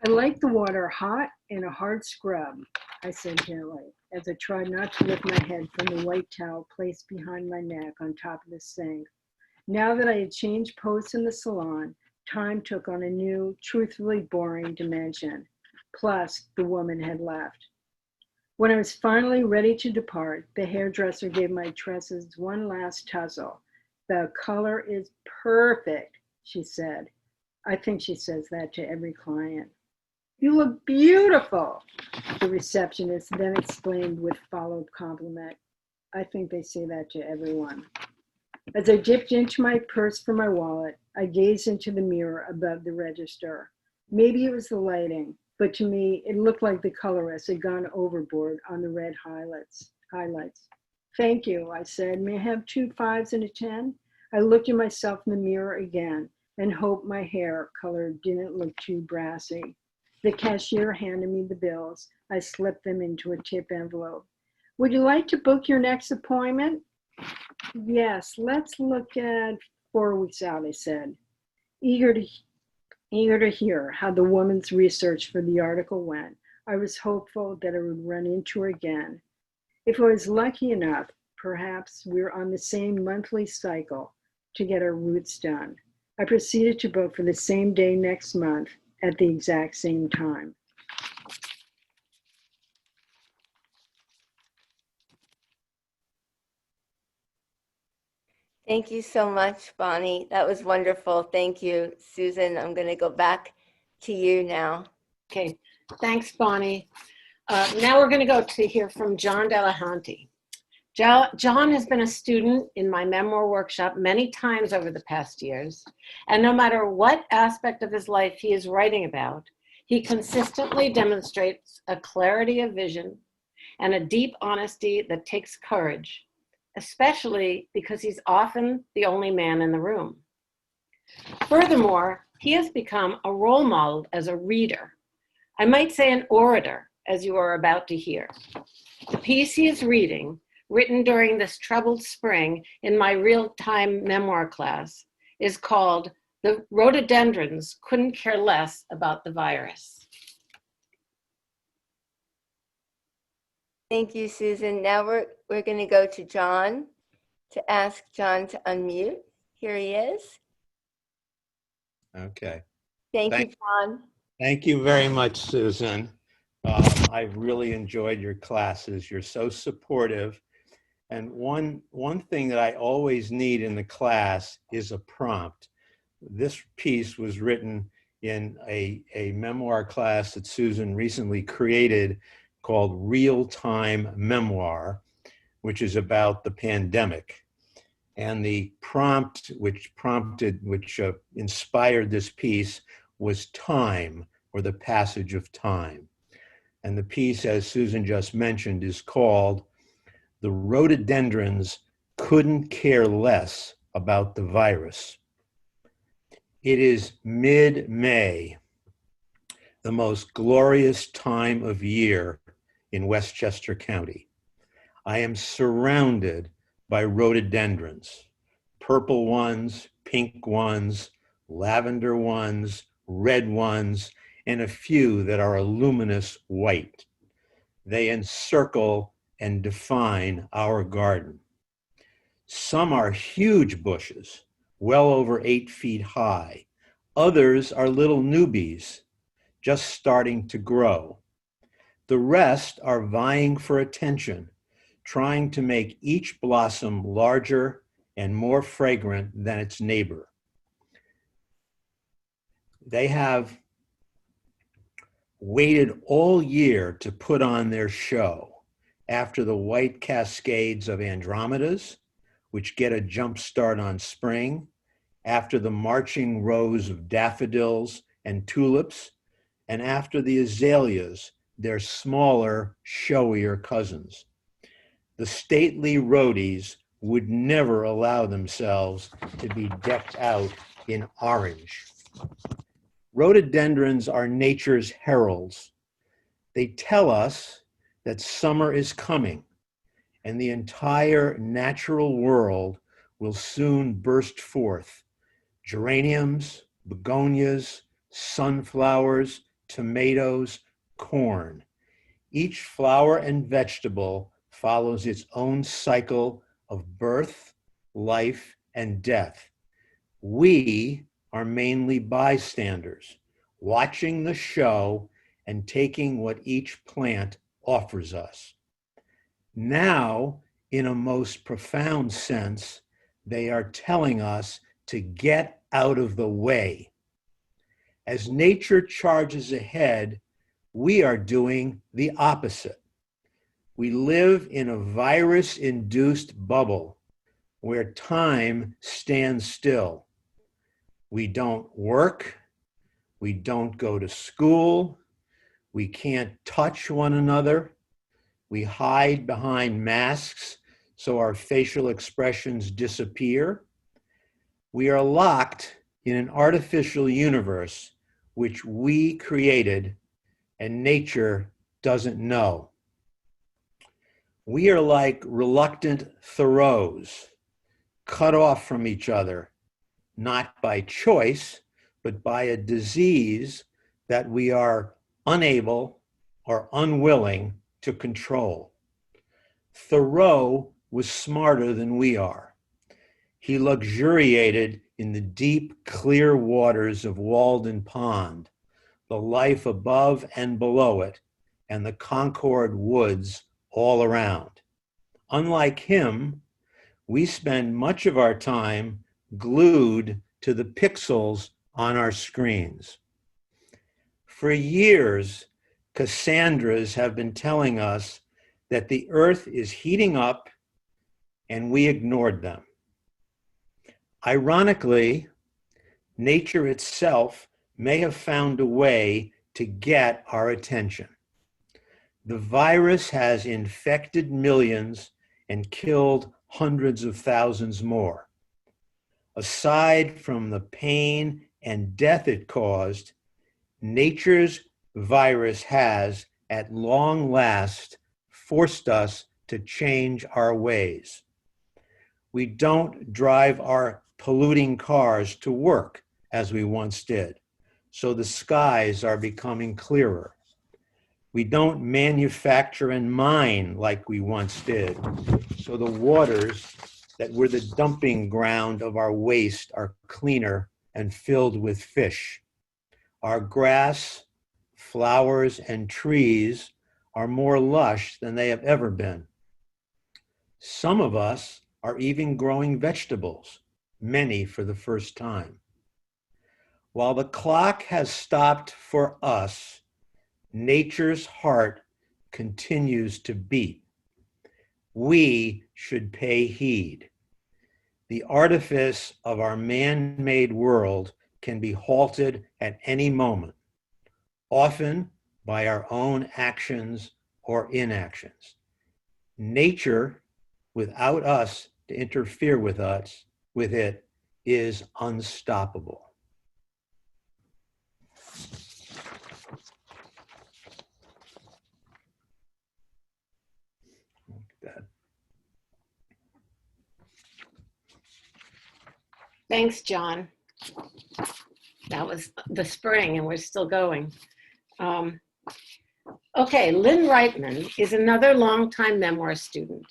[SPEAKER 10] I like the water hot and a hard scrub, I said gently, as I tried not to lift my head from the white towel placed behind my neck on top of the sink. Now that I had changed posts in the salon, time took on a new, truthfully boring dimension. Plus, the woman had left. When I was finally ready to depart, the hairdresser gave my tresses one last tussle. The color is perfect, she said. I think she says that to every client. You look beautiful, the receptionist then exclaimed with followed compliment. I think they say that to everyone. As I dipped into my purse for my wallet, I gazed into the mirror above the register. Maybe it was the lighting, but to me, it looked like the colorist had gone overboard on the red highlights. Thank you, I said. May I have 2 5s and a 10? I looked at myself in the mirror again and hoped my hair color didn't look too brassy. The cashier handed me the bills. I slipped them into a tip envelope. Would you like to book your next appointment? Yes, let's look at 4 weeks out, I said, eager to hear how the woman's research for the article went. I was hopeful that I would run into her again. If I was lucky enough, perhaps we're on the same monthly cycle to get our roots done. I proceeded to book for the same day next month at the exact same time.
[SPEAKER 2] Thank you so much, Bonni. That was wonderful. Thank you, Susan. I'm going to go back to you now.
[SPEAKER 9] Okay, thanks, Bonni. Now we're going to go to hear from John Delahanty. John has been a student in my memoir workshop many times over the past years, and no matter what aspect of his life he is writing about, he consistently demonstrates a clarity of vision and a deep honesty that takes courage, especially because he's often the only man in the room. Furthermore, he has become a role model as a reader. I might say an orator, as you are about to hear. The piece he is reading, written during this troubled spring in my real-time memoir class, is called "The Rhododendrons Couldn't Care Less About the Virus."
[SPEAKER 2] Thank you, Susan. Now we're going to go to John to ask John to unmute. Here he is.
[SPEAKER 11] Okay.
[SPEAKER 2] Thank you, John.
[SPEAKER 11] Thank you very much, Susan. I've really enjoyed your classes. You're so supportive. And one thing that I always need in the class is a prompt. This piece was written in a memoir class that Susan recently created called Real-Time Memoir, which is about the pandemic. And the prompt which inspired this piece was time, or the passage of time. And the piece, as Susan just mentioned, is called "The Rhododendrons Couldn't Care Less about the virus. It is mid-May, the most glorious time of year in Westchester County. I am surrounded by rhododendrons, purple ones, pink ones, lavender ones, red ones, and a few that are a luminous white. They encircle and define our garden. Some are huge bushes, well over 8 feet high. Others are little newbies, just starting to grow. The rest are vying for attention, trying to make each blossom larger and more fragrant than its neighbor. They have waited all year to put on their show after the white cascades of andromedas, which get a jump start on spring, after the marching rows of daffodils and tulips, and after the azaleas, their smaller, showier cousins. The stately rhodies would never allow themselves to be decked out in orange. Rhododendrons are nature's heralds. They tell us that summer is coming and the entire natural world will soon burst forth. Geraniums, begonias, sunflowers, tomatoes, corn. Each flower and vegetable follows its own cycle of birth, life, and death. We are mainly bystanders, watching the show and taking what each plant offers us. Now, in a most profound sense, they are telling us to get out of the way. As nature charges ahead, we are doing the opposite. We live in a virus-induced bubble where time stands still. We don't work, we don't go to school, we can't touch one another, we hide behind masks so our facial expressions disappear. We are locked in an artificial universe which we created and nature doesn't know. We are like reluctant Thoreaus, cut off from each other, not by choice, but by a disease that we are unable or unwilling to control. Thoreau was smarter than we are. He luxuriated in the deep, clear waters of Walden Pond, the life above and below it, and the Concord woods all around. Unlike him, we spend much of our time glued to the pixels on our screens. For years, Cassandras have been telling us that the earth is heating up and we ignored them. Ironically, nature itself may have found a way to get our attention. The virus has infected millions and killed hundreds of thousands more. Aside from the pain and death it caused, nature's virus has, at long last, forced us to change our ways. We don't drive our polluting cars to work as we once did, so the skies are becoming clearer. We don't manufacture and mine like we once did, so the waters that were the dumping ground of our waste are cleaner and filled with fish. Our grass, flowers, and trees are more lush than they have ever been. Some of us are even growing vegetables, many for the first time. While the clock has stopped for us, nature's heart continues to beat. We should pay heed. The artifice of our man-made world can be halted at any moment, often by our own actions or inactions. Nature, without us to interfere with us, with it is unstoppable.
[SPEAKER 9] Thanks, John. That was the spring, and we're still going. Okay, Lynn Reitman is another longtime memoir student.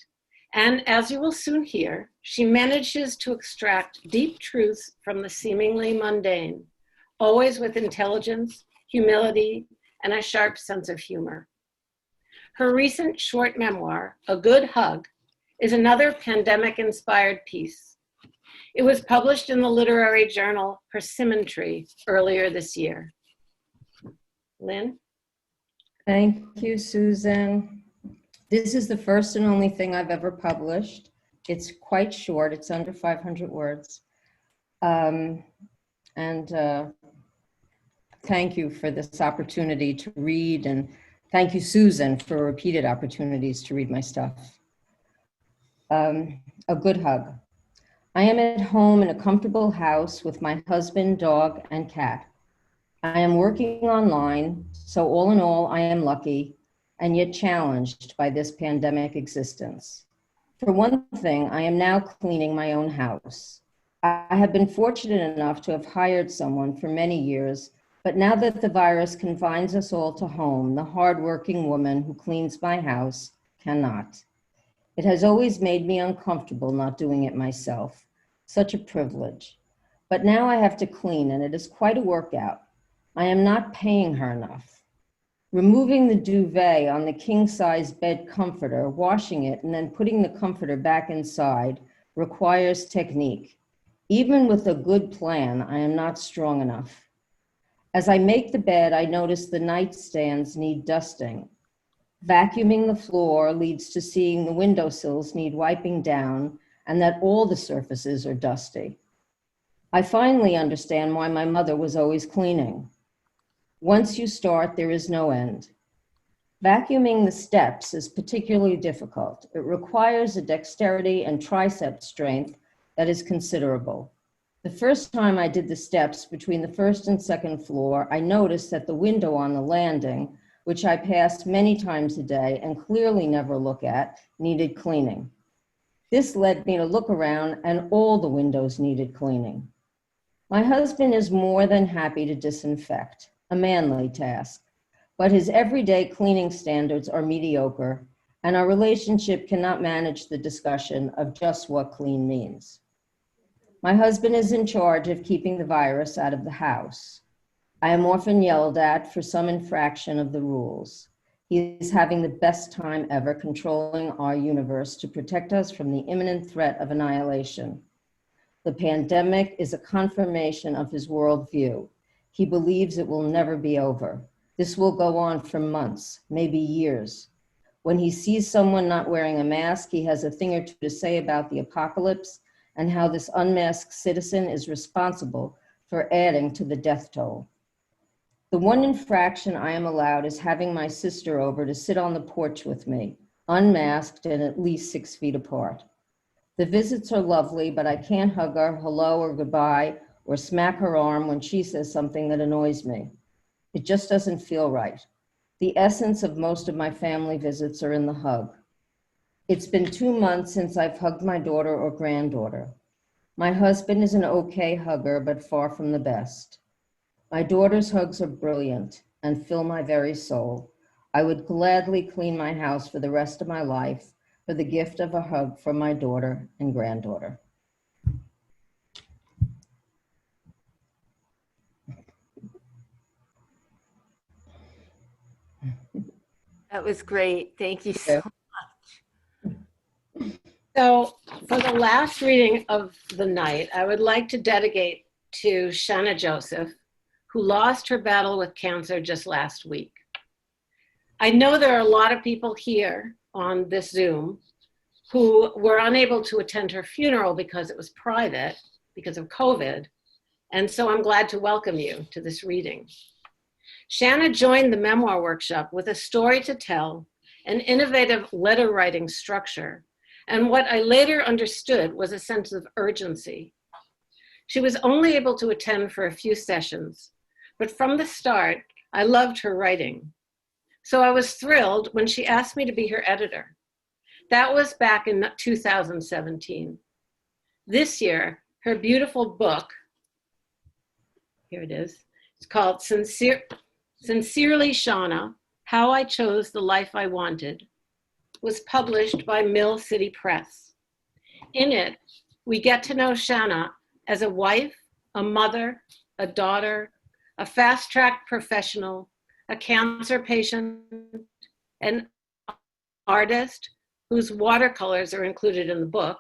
[SPEAKER 9] And as you will soon hear, she manages to extract deep truths from the seemingly mundane, always with intelligence, humility, and a sharp sense of humor. Her recent short memoir, A Good Hug, is another pandemic-inspired piece. It was published in the literary journal Persimmon earlier this year. Lynn?
[SPEAKER 12] Thank you, Susan. This is the first and only thing I've ever published. It's quite short. It's under 500 words. Thank you for this opportunity to read, and thank you, Susan, for repeated opportunities to read my stuff. A Good Hug. I am at home in a comfortable house with my husband, dog, and cat. I am working online, so all in all, I am lucky and yet challenged by this pandemic existence. For one thing, I am now cleaning my own house. I have been fortunate enough to have hired someone for many years, but now that the virus confines us all to home, the hardworking woman who cleans my house cannot. It has always made me uncomfortable not doing it myself. Such a privilege. But now I have to clean, and it is quite a workout. I am not paying her enough. Removing the duvet on the king-size bed comforter, washing it, and then putting the comforter back inside requires technique. Even with a good plan, I am not strong enough. As I make the bed, I notice the nightstands need dusting. Vacuuming the floor leads to seeing the windowsills need wiping down and that all the surfaces are dusty. I finally understand why my mother was always cleaning. Once you start, there is no end. Vacuuming the steps is particularly difficult. It requires a dexterity and tricep strength that is considerable. The first time I did the steps between the first and second floor, I noticed that the window on the landing, which I passed many times a day and clearly never look at, needed cleaning. This led me to look around, and all the windows needed cleaning. My husband is more than happy to disinfect, a manly task, but his everyday cleaning standards are mediocre, and our relationship cannot manage the discussion of just what clean means. My husband is in charge of keeping the virus out of the house. I am often yelled at for some infraction of the rules. He is having the best time ever controlling our universe to protect us from the imminent threat of annihilation. The pandemic is a confirmation of his worldview. He believes it will never be over. This will go on for months, maybe years. When he sees someone not wearing a mask, he has a thing or two to say about the apocalypse and how this unmasked citizen is responsible for adding to the death toll. The one infraction I am allowed is having my sister over to sit on the porch with me, unmasked and at least 6 feet apart. The visits are lovely, but I can't hug her, hello or goodbye, or smack her arm when she says something that annoys me. It just doesn't feel right. The essence of most of my family visits are in the hug. It's been 2 months since I've hugged my daughter or granddaughter. My husband is an okay hugger, but far from the best. My daughter's hugs are brilliant and fill my very soul. I would gladly clean my house for the rest of my life for the gift of a hug from my daughter and granddaughter.
[SPEAKER 2] That was great. Thank you so much.
[SPEAKER 9] So for the last reading of the night, I would like to dedicate to Shanna Joseph, who lost her battle with cancer just last week. I know there are a lot of people here on this Zoom who were unable to attend her funeral because it was private, because of COVID, and so I'm glad to welcome you to this reading. Shanna joined the memoir workshop with a story to tell, an innovative letter writing structure, and what I later understood was a sense of urgency. She was only able to attend for a few sessions, but from the start, I loved her writing. So I was thrilled when she asked me to be her editor. That was back in 2017. This year, her beautiful book, here it is, it's called Sincerely Shanna, How I Chose the Life I Wanted, was published by Mill City Press. In it, we get to know Shanna as a wife, a mother, a daughter, a fast-track professional, a cancer patient, an artist whose watercolors are included in the book,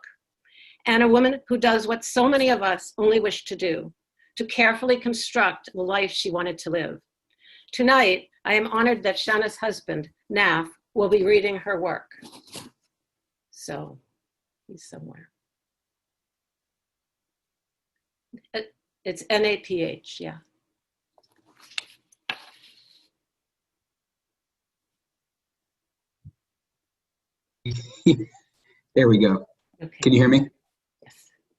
[SPEAKER 9] and a woman who does what so many of us only wish to do, to carefully construct the life she wanted to live. Tonight, I am honored that Shanna's husband, Naf, will be reading her work. So, he's somewhere. It's N-A-P-H, yeah.
[SPEAKER 13] There we go.
[SPEAKER 9] Okay.
[SPEAKER 13] Can you hear me?
[SPEAKER 9] Yes.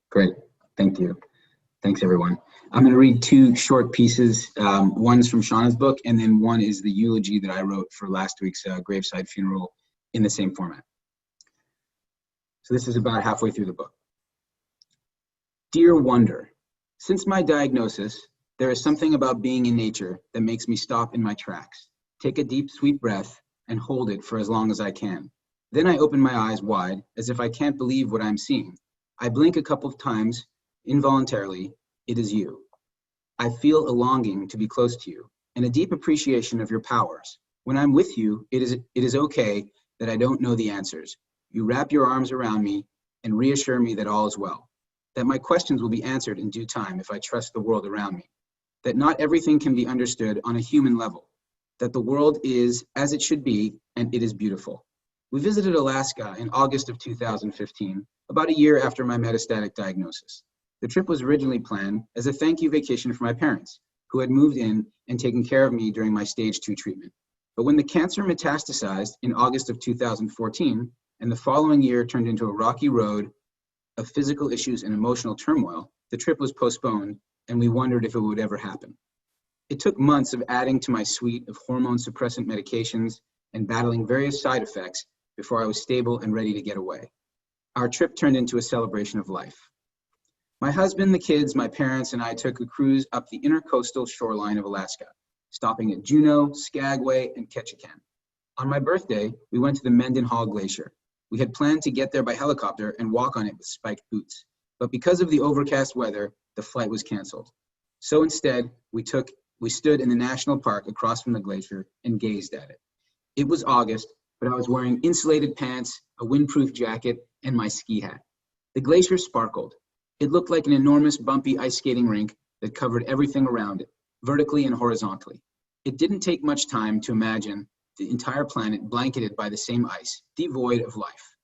[SPEAKER 13] Great. Thank you. Thanks, everyone. I'm going to read two short pieces. One's from Shanna's book, and then one is the eulogy that I wrote for last week's graveside funeral in the same format. So this is about halfway through the book. Dear Wonder, since my diagnosis, there is something about being in nature that makes me stop in my tracks, take a deep, sweet breath, and hold it for as long as I can. Then I open my eyes wide, as if I can't believe what I'm seeing. I blink a couple of times, involuntarily. It is you. I feel a longing to be close to you, and a deep appreciation of your powers. When I'm with you, it is okay that I don't know the answers. You wrap your arms around me and reassure me that all is well, that my questions will be answered in due time if I trust the world around me, that not everything can be understood on a human level, that the world is as it should be, and it is beautiful. We visited Alaska in August of 2015, about a year after my metastatic diagnosis. The trip was originally planned as a thank you vacation for my parents, who had moved in and taken care of me during my stage 2 treatment. But when the cancer metastasized in August of 2014, and the following year turned into a rocky road of physical issues and emotional turmoil, the trip was postponed, and we wondered if it would ever happen. It took months of adding to my suite of hormone suppressant medications and battling various side effects before I was stable and ready to get away. Our trip turned into a celebration of life. My husband, the kids, my parents, and I took a cruise up the intercoastal shoreline of Alaska, stopping at Juneau, Skagway, and Ketchikan. On my birthday, we went to the Mendenhall Glacier. We had planned to get there by helicopter and walk on it with spiked boots, but because of the overcast weather, the flight was canceled. So instead, we stood in the national park across from the glacier and gazed at it. It was August, but I was wearing insulated pants, a windproof jacket, and my ski hat. The glacier sparkled. It looked like an enormous bumpy ice skating rink that covered everything around it, vertically and horizontally. It didn't take much time to imagine the entire planet blanketed by the same ice, devoid of life.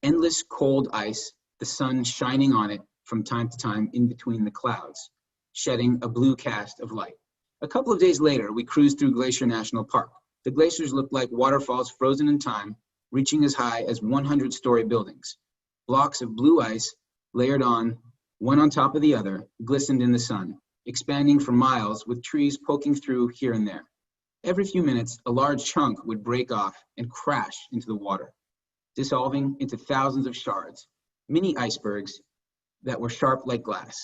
[SPEAKER 13] Endless cold ice, the sun shining on it from time to time in between the clouds, shedding a blue cast of light. A couple of days later, we cruised through Glacier National Park. The glaciers looked like waterfalls frozen in time, reaching as high as 100-story buildings. Blocks of blue ice, layered on, one on top of the other, glistened in the sun, expanding for miles with trees poking through here and there. Every few minutes, a large chunk would break off and crash into the water, dissolving into thousands of shards, mini icebergs that were sharp like glass.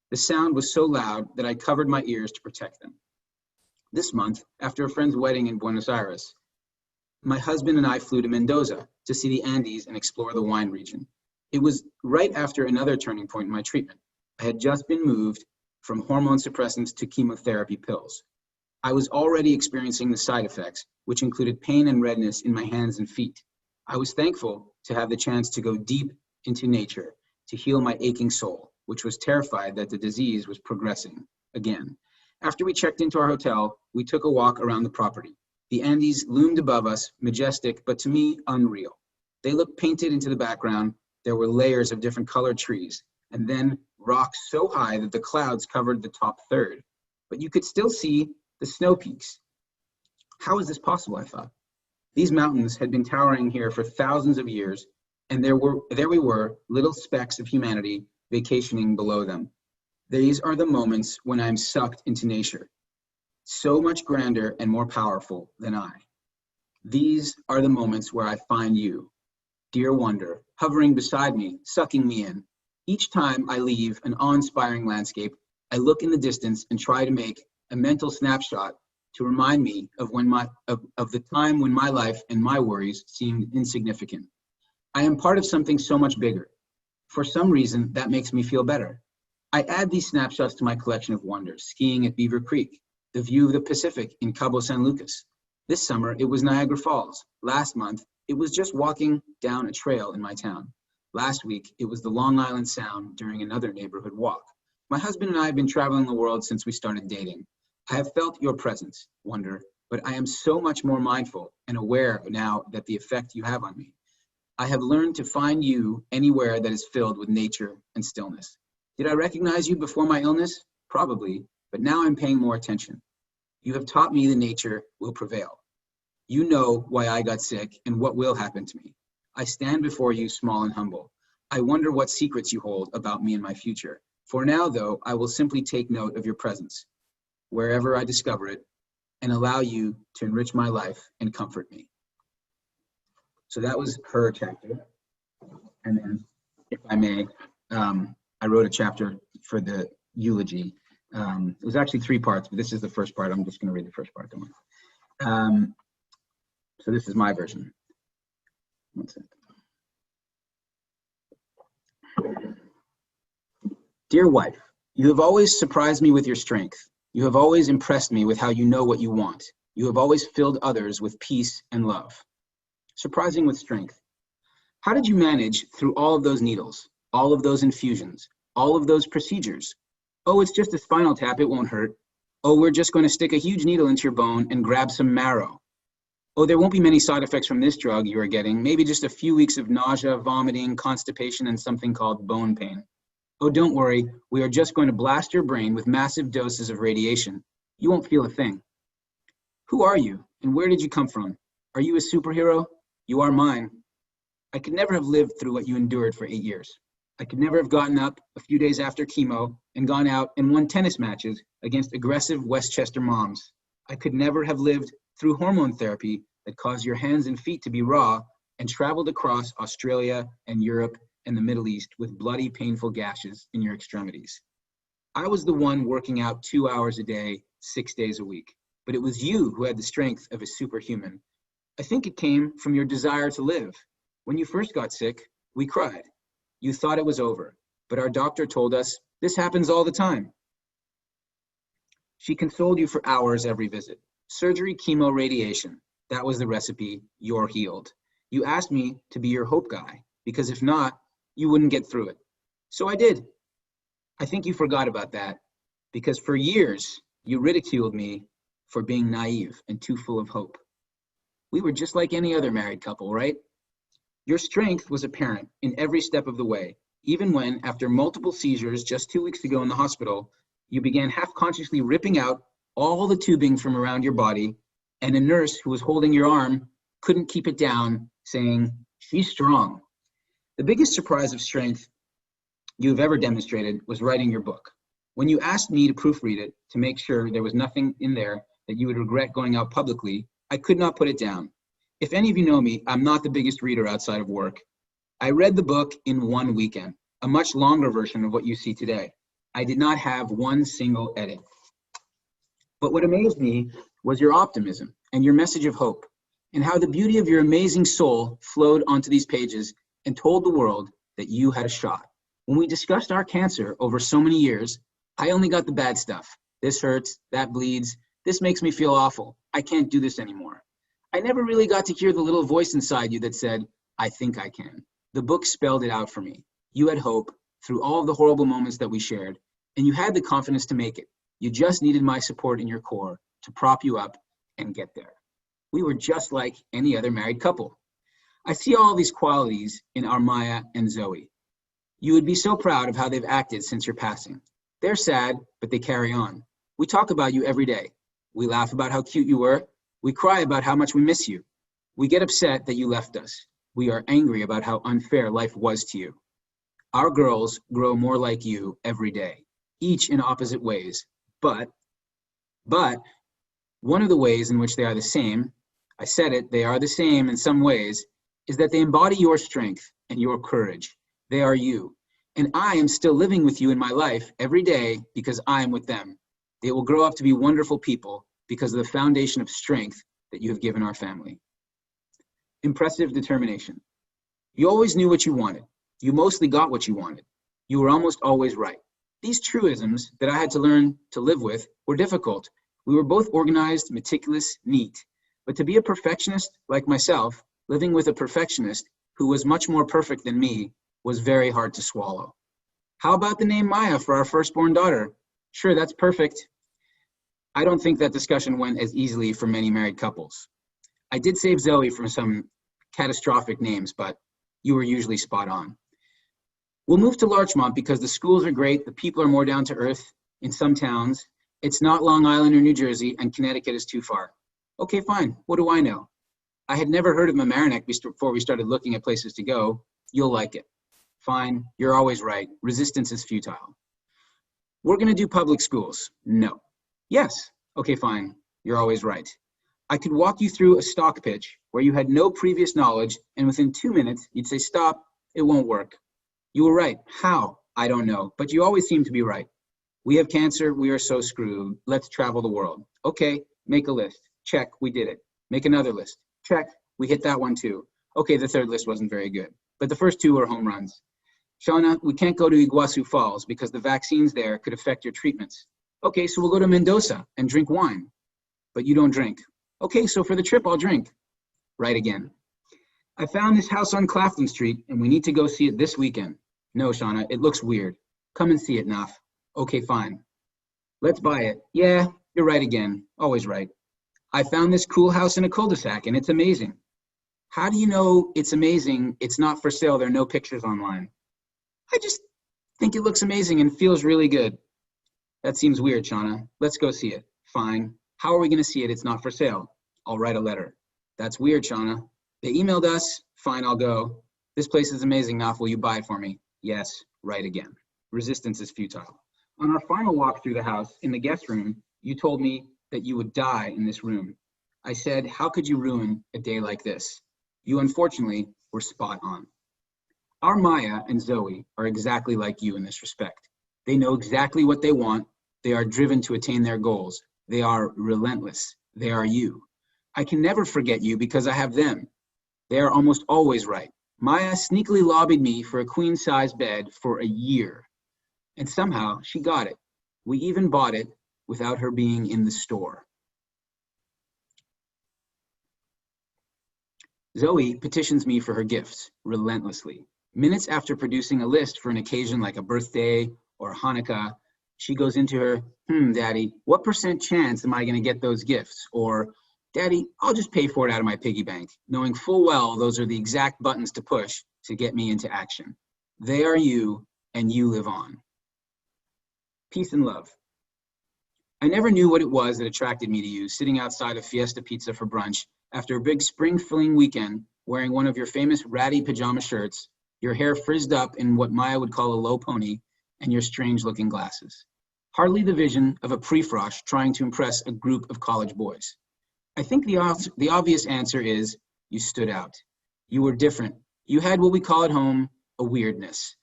[SPEAKER 13] The sound was so loud that I covered my ears to protect them. This month, after a friend's wedding in Buenos Aires, my husband and I flew to Mendoza to see the Andes and explore the wine region. It was right after another turning point in my treatment. I had just been moved from hormone suppressants to chemotherapy pills. I was already experiencing the side effects, which included pain and redness in my hands and feet. I was thankful to have the chance to go deep into nature to heal my aching soul, which was terrified that the disease was progressing again. After we checked into our hotel, we took a walk around the property. The Andes loomed above us, majestic, but to me, unreal. They looked painted into the background. There were layers of different colored trees, and then rocks so high that the clouds covered the top third. But you could still see the snow peaks. How is this possible, I thought? These mountains had been towering here for thousands of years, and there we were, little specks of humanity vacationing below them. These are the moments when I'm sucked into nature, so much grander and more powerful than I. These are the moments where I find you, dear wonder, hovering beside me, sucking me in. Each time I leave an awe-inspiring landscape, I look in the distance and try to make a mental snapshot to remind me of the time when my life and my worries seemed insignificant. I am part of something so much bigger. For some reason, that makes me feel better. I add these snapshots to my collection of wonders: skiing at Beaver Creek, the view of the Pacific in Cabo San Lucas. This summer, it was Niagara Falls. Last month, it was just walking down a trail in my town. Last week, it was the Long Island Sound during another neighborhood walk. My husband and I have been traveling the world since we started dating. I have felt your presence, wonder, but I am so much more mindful and aware now that the effect you have on me. I have learned to find you anywhere that is filled with nature and stillness. Did I recognize you before my illness? Probably, but now I'm paying more attention. You have taught me that nature will prevail. You know why I got sick and what will happen to me. I stand before you small and humble. I wonder what secrets you hold about me and my future. For now, though, I will simply take note of your presence, wherever I discover it, and allow you to enrich my life and comfort me. So that was her chapter. And then, if I may, I wrote a chapter for the eulogy. It was actually 3 parts, but this is the first part. I'm just going to read the first part. Don't worry. So this is my version. One second. Dear wife, you have always surprised me with your strength. You have always impressed me with how you know what you want. You have always filled others with peace and love. Surprising with strength. How did you manage through all of those needles, all of those infusions, all of those procedures? Oh, it's just a spinal tap, it won't hurt. Oh, we're just going to stick a huge needle into your bone and grab some marrow. Oh, there won't be many side effects from this drug you are getting, maybe just a few weeks of nausea, vomiting, constipation, and something called bone pain. Oh, don't worry, we are just going to blast your brain with massive doses of radiation. You won't feel a thing. Who are you, and where did you come from? Are you a superhero? You are mine. I could never have lived through what you endured for 8 years. I could never have gotten up a few days after chemo and gone out and won tennis matches against aggressive Westchester moms. I could never have lived through hormone therapy that caused your hands and feet to be raw and traveled across Australia and Europe and the Middle East with bloody, painful gashes in your extremities. I was the one working out 2 hours a day, 6 days a week, but it was you who had the strength of a superhuman. I think it came from your desire to live. When you first got sick, we cried. You thought it was over, but our doctor told us this happens all the time. She consoled you for hours every visit. Surgery, chemo, radiation. That was the recipe. You're healed. You asked me to be your hope guy, because if not, you wouldn't get through it. So I did. I think you forgot about that, because for years, you ridiculed me for being naive and too full of hope. We were just like any other married couple, right? Your strength was apparent in every step of the way, even when, after multiple seizures just 2 weeks ago in the hospital, you began half-consciously ripping out all the tubing from around your body, and a nurse who was holding your arm couldn't keep it down, saying, "She's strong." The biggest surprise of strength you have ever demonstrated was writing your book. When you asked me to proofread it to make sure there was nothing in there that you would regret going out publicly, I could not put it down. If any of you know me, I'm not the biggest reader outside of work. I read the book in 1 weekend, a much longer version of what you see today. I did not have one single edit. But what amazed me was your optimism and your message of hope, and how the beauty of your amazing soul flowed onto these pages and told the world that you had a shot. When we discussed our cancer over so many years, I only got the bad stuff. This hurts, that bleeds, this makes me feel awful. I can't do this anymore. I never really got to hear the little voice inside you that said, I think I can. The book spelled it out for me. You had hope through all of the horrible moments that we shared, and you had the confidence to make it. You just needed my support in your core to prop you up and get there. We were just like any other married couple. I see all these qualities in Armaya and Zoe. You would be so proud of how they've acted since your passing. They're sad, but they carry on. We talk about you every day. We laugh about how cute you were. We cry about how much we miss you. We get upset that you left us. We are angry about how unfair life was to you. Our girls grow more like you every day. each in opposite ways. But one of the ways in which they are the same, I said it, they are the same in some ways, is that they embody your strength and your courage. They are you. And I am still living with you in my life every day because I am with them. They will grow up to be wonderful people because of the foundation of strength that you have given our family. Impressive determination. You always knew what you wanted. You mostly got what you wanted. You were almost always right. These truisms that I had to learn to live with were difficult. We were both organized, meticulous, neat. But to be a perfectionist like myself, living with a perfectionist who was much more perfect than me, was very hard to swallow. How about the name Maya for our firstborn daughter? Sure, that's perfect. I don't think that discussion went as easily for many married couples. I did save Zoe from some catastrophic names, but you were usually spot on. We'll move to Larchmont because the schools are great, the people are more down to earth in some towns. It's not Long Island or New Jersey, and Connecticut is too far. Okay, fine, what do I know? I had never heard of Mamaroneck before we started looking at places to go. You'll like it. Fine, you're always right. Resistance is futile. We're gonna do public schools. No. Yes. Okay, fine. You're always right. I could walk you through a stock pitch where you had no previous knowledge, and within 2 minutes, you'd say, stop, it won't work. You were right. How? I don't know, but you always seem to be right. We have cancer, we are so screwed. Let's travel the world. Okay, make a list. Check, we did it. Make another list. Check, we hit that one too. Okay, the third list wasn't very good, but the first two are home runs. Shanna, we can't go to Iguazu Falls because the vaccines there could affect your treatments. Okay, so we'll go to Mendoza and drink wine, but you don't drink. Okay, so for the trip, I'll drink. Right again. I found this house on Clafton Street and we need to go see it this weekend. No, Shanna, it looks weird. Come and see it, Naf. Okay, fine. Let's buy it. Yeah, you're right again. Always right. I found this cool house in a cul-de-sac and it's amazing. How do you know it's amazing? It's not for sale. There are no pictures online. I just think it looks amazing and feels really good. That seems weird, Shanna. Let's go see it. Fine. How are we going to see it? It's not for sale. I'll write a letter. That's weird, Shanna. They emailed us. Fine, I'll go. This place is amazing, Naf. Will you buy it for me? Yes, right again. Resistance is futile. On our final walk through the house, in the guest room, you told me that you would die in this room. I said, how could you ruin a day like this? You unfortunately were spot on. Our Maya and Zoe are exactly like you in this respect. They know exactly what they want. They are driven to attain their goals. They are relentless. They are you. I can never forget you because I have them. They are almost always right. Maya sneakily lobbied me for a queen-size bed for a year. And somehow she got it. We even bought it without her being in the store. Zoe petitions me for her gifts relentlessly. Minutes after producing a list for an occasion like a birthday or Hanukkah, she goes into her, Daddy, what % chance am I going to get those gifts? Or, Daddy, I'll just pay for it out of my piggy bank, knowing full well those are the exact buttons to push to get me into action. They are you, and you live on. Peace and love. I never knew what it was that attracted me to you, sitting outside of Fiesta Pizza for brunch after a big spring-filling weekend, wearing one of your famous ratty pajama shirts, your hair frizzed up in what Maya would call a low pony, and your strange-looking glasses. Hardly the vision of a pre-frosh trying to impress a group of college boys. I think the obvious answer is you stood out. You were different. You had what we call at home a weirdness.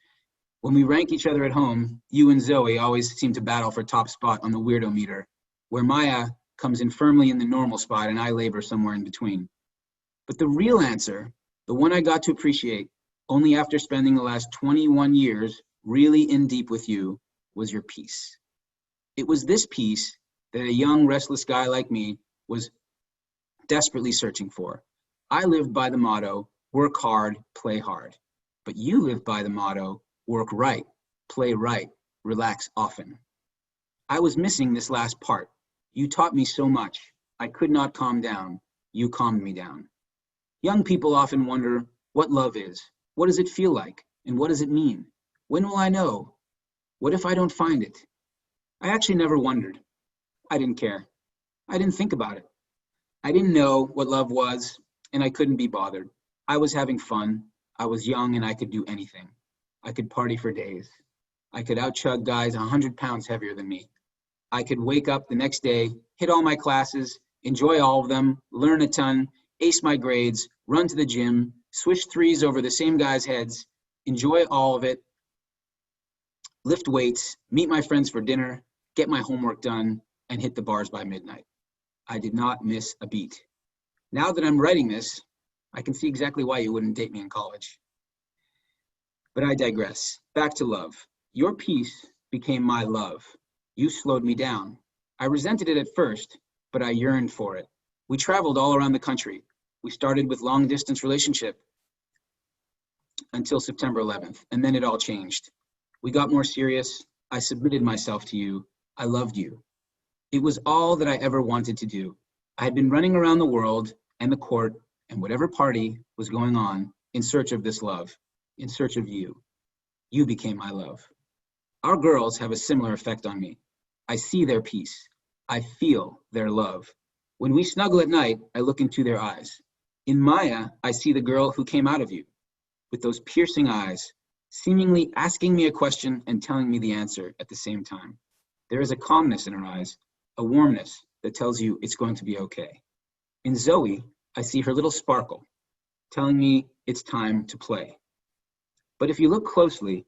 [SPEAKER 13] When we rank each other at home, you and Zoe always seem to battle for top spot on the weirdo meter, where Maya comes in firmly in the normal spot and I labor somewhere in between. But the real answer, the one I got to appreciate only after spending the last 21 years really in deep with you, was your peace. It was this peace that a young, restless guy like me was desperately searching for. I lived by the motto, work hard, play hard. But you lived by the motto, work right, play right, relax often. I was missing this last part. You taught me so much. I could not calm down. You calmed me down. Young people often wonder what love is. What does it feel like? And what does it mean? When will I know? What if I don't find it? I actually never wondered. I didn't care. I didn't think about it. I didn't know what love was, and I couldn't be bothered. I was having fun. I was young and I could do anything. I could party for days. I could outchug guys 100 pounds heavier than me. I could wake up the next day, hit all my classes, enjoy all of them, learn a ton, ace my grades, run to the gym, swish threes over the same guys' heads, enjoy all of it, lift weights, meet my friends for dinner, get my homework done, and hit the bars by midnight. I did not miss a beat. Now that I'm writing this, I can see exactly why you wouldn't date me in college. But I digress. Back to love. Your peace became my love. You slowed me down. I resented it at first, but I yearned for it. We traveled all around the country. We started with long-distance relationship until September 11th, and then it all changed. We got more serious. I submitted myself to you. I loved you. It was all that I ever wanted to do. I had been running around the world and the court and whatever party was going on in search of this love, in search of you. You became my love. Our girls have a similar effect on me. I see their peace. I feel their love. When we snuggle at night, I look into their eyes. In Maya, I see the girl who came out of you, with those piercing eyes, seemingly asking me a question and telling me the answer at the same time. There is a calmness in her eyes, a warmness that tells you it's going to be okay. In Zoe, I see her little sparkle, telling me it's time to play. But if you look closely,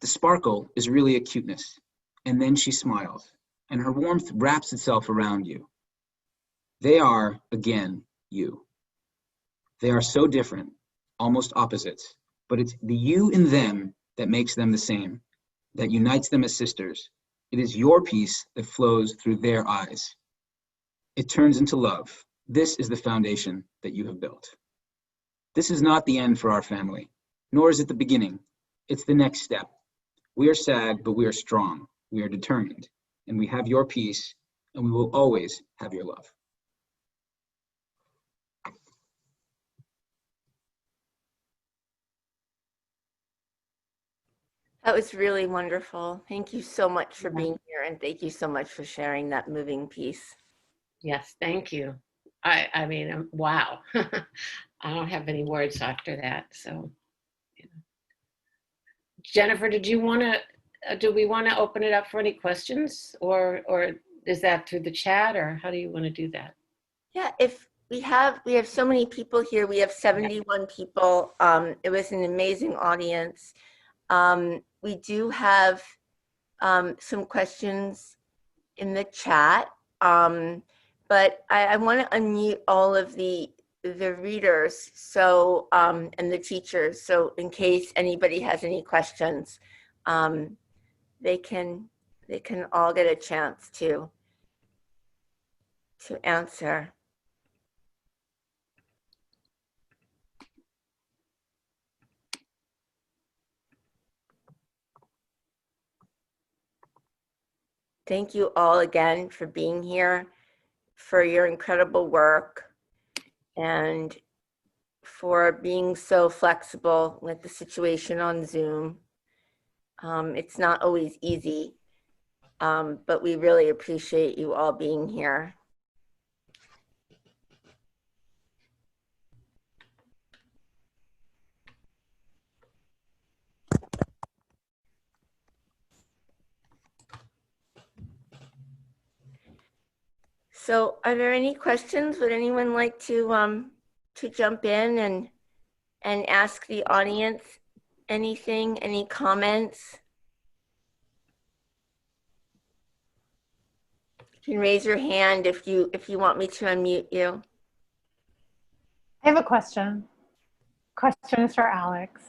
[SPEAKER 13] the sparkle is really a cuteness. And then she smiles, and her warmth wraps itself around you. They are, again, you. They are so different, almost opposites, but it's the you in them that makes them the same, that unites them as sisters. It is your peace that flows through their eyes. It turns into love. This is the foundation that you have built. This is not the end for our family, nor is it the beginning. It's the next step. We are sad, but we are strong. We are determined, and we have your peace, and we will always have your love.
[SPEAKER 2] That was really wonderful. Thank you so much for being here, and thank you so much for sharing that moving piece.
[SPEAKER 9] Yes, thank you. I mean, wow. I don't have any words after that. So, you know. Jennifer, do we want to open it up for any questions, or is that through the chat, or how do you want to do that?
[SPEAKER 2] Yeah, if we have so many people here. We have 71 people. It was an amazing audience. We do have some questions in the chat, but I want to unmute all of the readers, so and the teachers, so in case anybody has any questions, they can all get a chance to answer. Thank you all again for being here, for your incredible work, and for being so flexible with the situation on Zoom. It's not always easy, but we really appreciate you all being here. So are there any questions? Would anyone like to jump in and ask the audience anything, any comments? You can raise your hand if you want me to unmute you.
[SPEAKER 1] I have a question. Question is for Alex.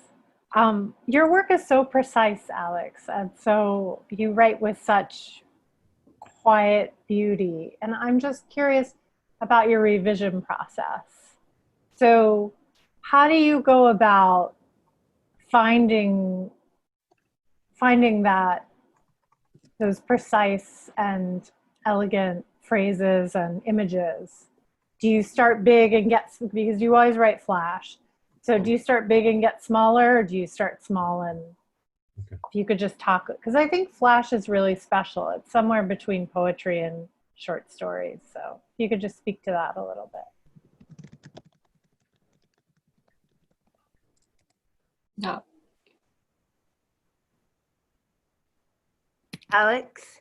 [SPEAKER 1] Your work is so precise, Alex, and so you write with such quiet beauty. And I'm just curious about your revision process. So how do you go about finding that those precise and elegant phrases and images? Do you start big and because you always write flash. So do you start big and get smaller, or do you start small? And if you could just talk, because I think flash is really special. It's somewhere between poetry and short stories. So if you could just speak to that a little bit.
[SPEAKER 6] No.
[SPEAKER 2] Alex?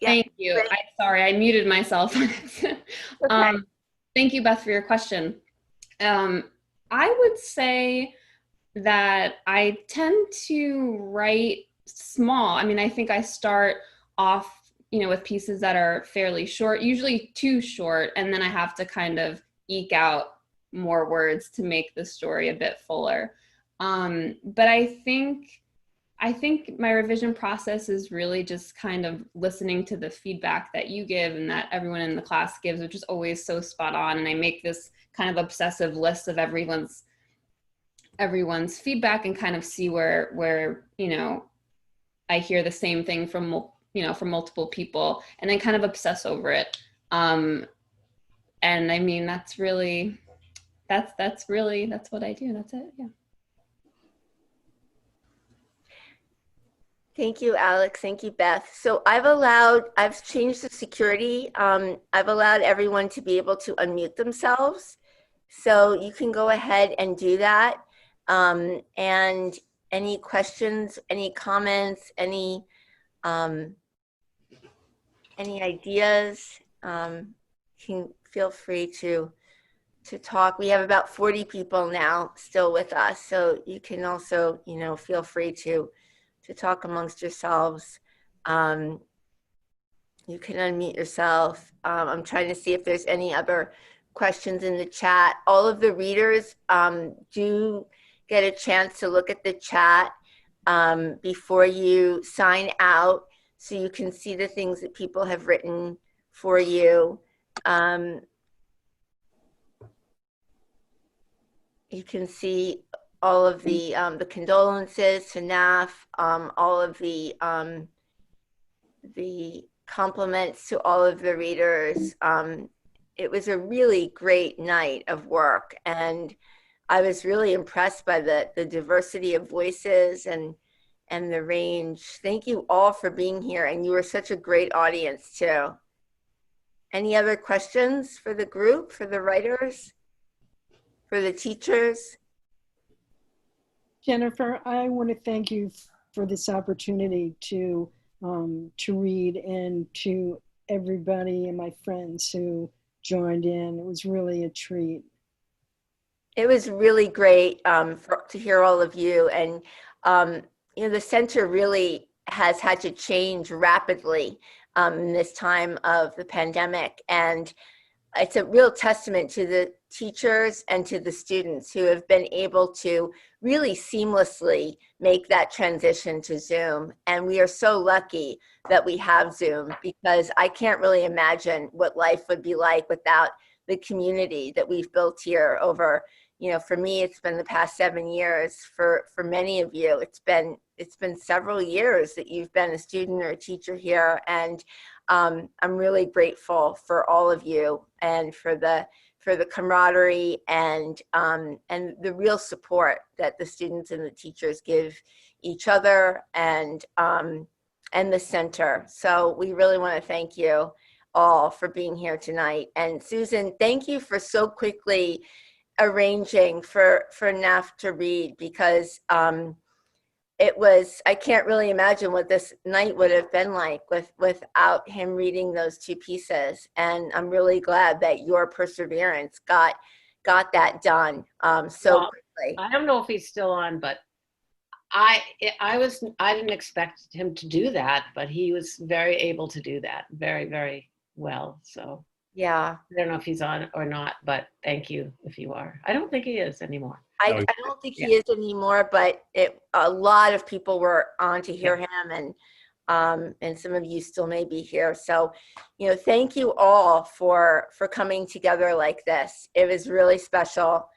[SPEAKER 3] Thank you. Sorry, I muted myself. Thank you, Beth, for your question. I would say that I tend to write small. I mean, I think I start off, with pieces that are fairly short, usually too short, and then I have to kind of eke out more words to make the story a bit fuller. But I think my revision process is really just kind of listening to the feedback that you give and that everyone in the class gives, which is always so spot on. And I make this kind of obsessive list of everyone's feedback and kind of see where I hear the same thing from multiple people, and then kind of obsess over it. And I mean, that's what I do. That's it. Yeah.
[SPEAKER 2] Thank you, Alex. Thank you, Beth. So I've changed the security. I've allowed everyone to be able to unmute themselves. So you can go ahead and do that. And any questions, any comments, any ideas, can feel free to talk. We have about 40 people now still with us. So you can also, feel free to talk amongst yourselves. You can unmute yourself. I'm trying to see if there's any other questions in the chat. All of the readers do get a chance to look at the chat before you sign out, so you can see the things that people have written for you. You can see all of the condolences to NAF, all of the compliments to all of the readers. It was a really great night of work, and I was really impressed by the diversity of voices and the range. Thank you all for being here, and you were such a great audience too. Any other questions for the group, for the writers, for the teachers?
[SPEAKER 10] Jennifer, I want to thank you for this opportunity to read, and to everybody and my friends who joined in. It was really a treat.
[SPEAKER 2] It was really great to hear all of you. And, the center really has had to change rapidly in this time of the pandemic. And it's a real testament to the teachers and to the students who have been able to really seamlessly make that transition to Zoom. And we are so lucky that we have Zoom, because I can't really imagine what life would be like without the community that we've built here over, for me, it's been the past 7 years. For many of you, it's been several years that you've been a student or a teacher here. And I'm really grateful for all of you, and for the camaraderie and the real support that the students and the teachers give each other and the center. So we really want to thank you all for being here tonight. And Susan, thank you for so quickly arranging for NAF to read, because I can't really imagine what this night would have been like without him reading those two pieces. And I'm really glad that your perseverance got that done quickly.
[SPEAKER 9] I don't know if he's still on, but I didn't expect him to do that, but he was very able to do that very, very well. So
[SPEAKER 2] yeah,
[SPEAKER 9] I don't know if he's on or not, but thank you if you are. I don't think he is anymore.
[SPEAKER 2] I don't think he is anymore, but a lot of people were on to hear him, and some of you still may be here. So, thank you all for coming together like this. It was really special.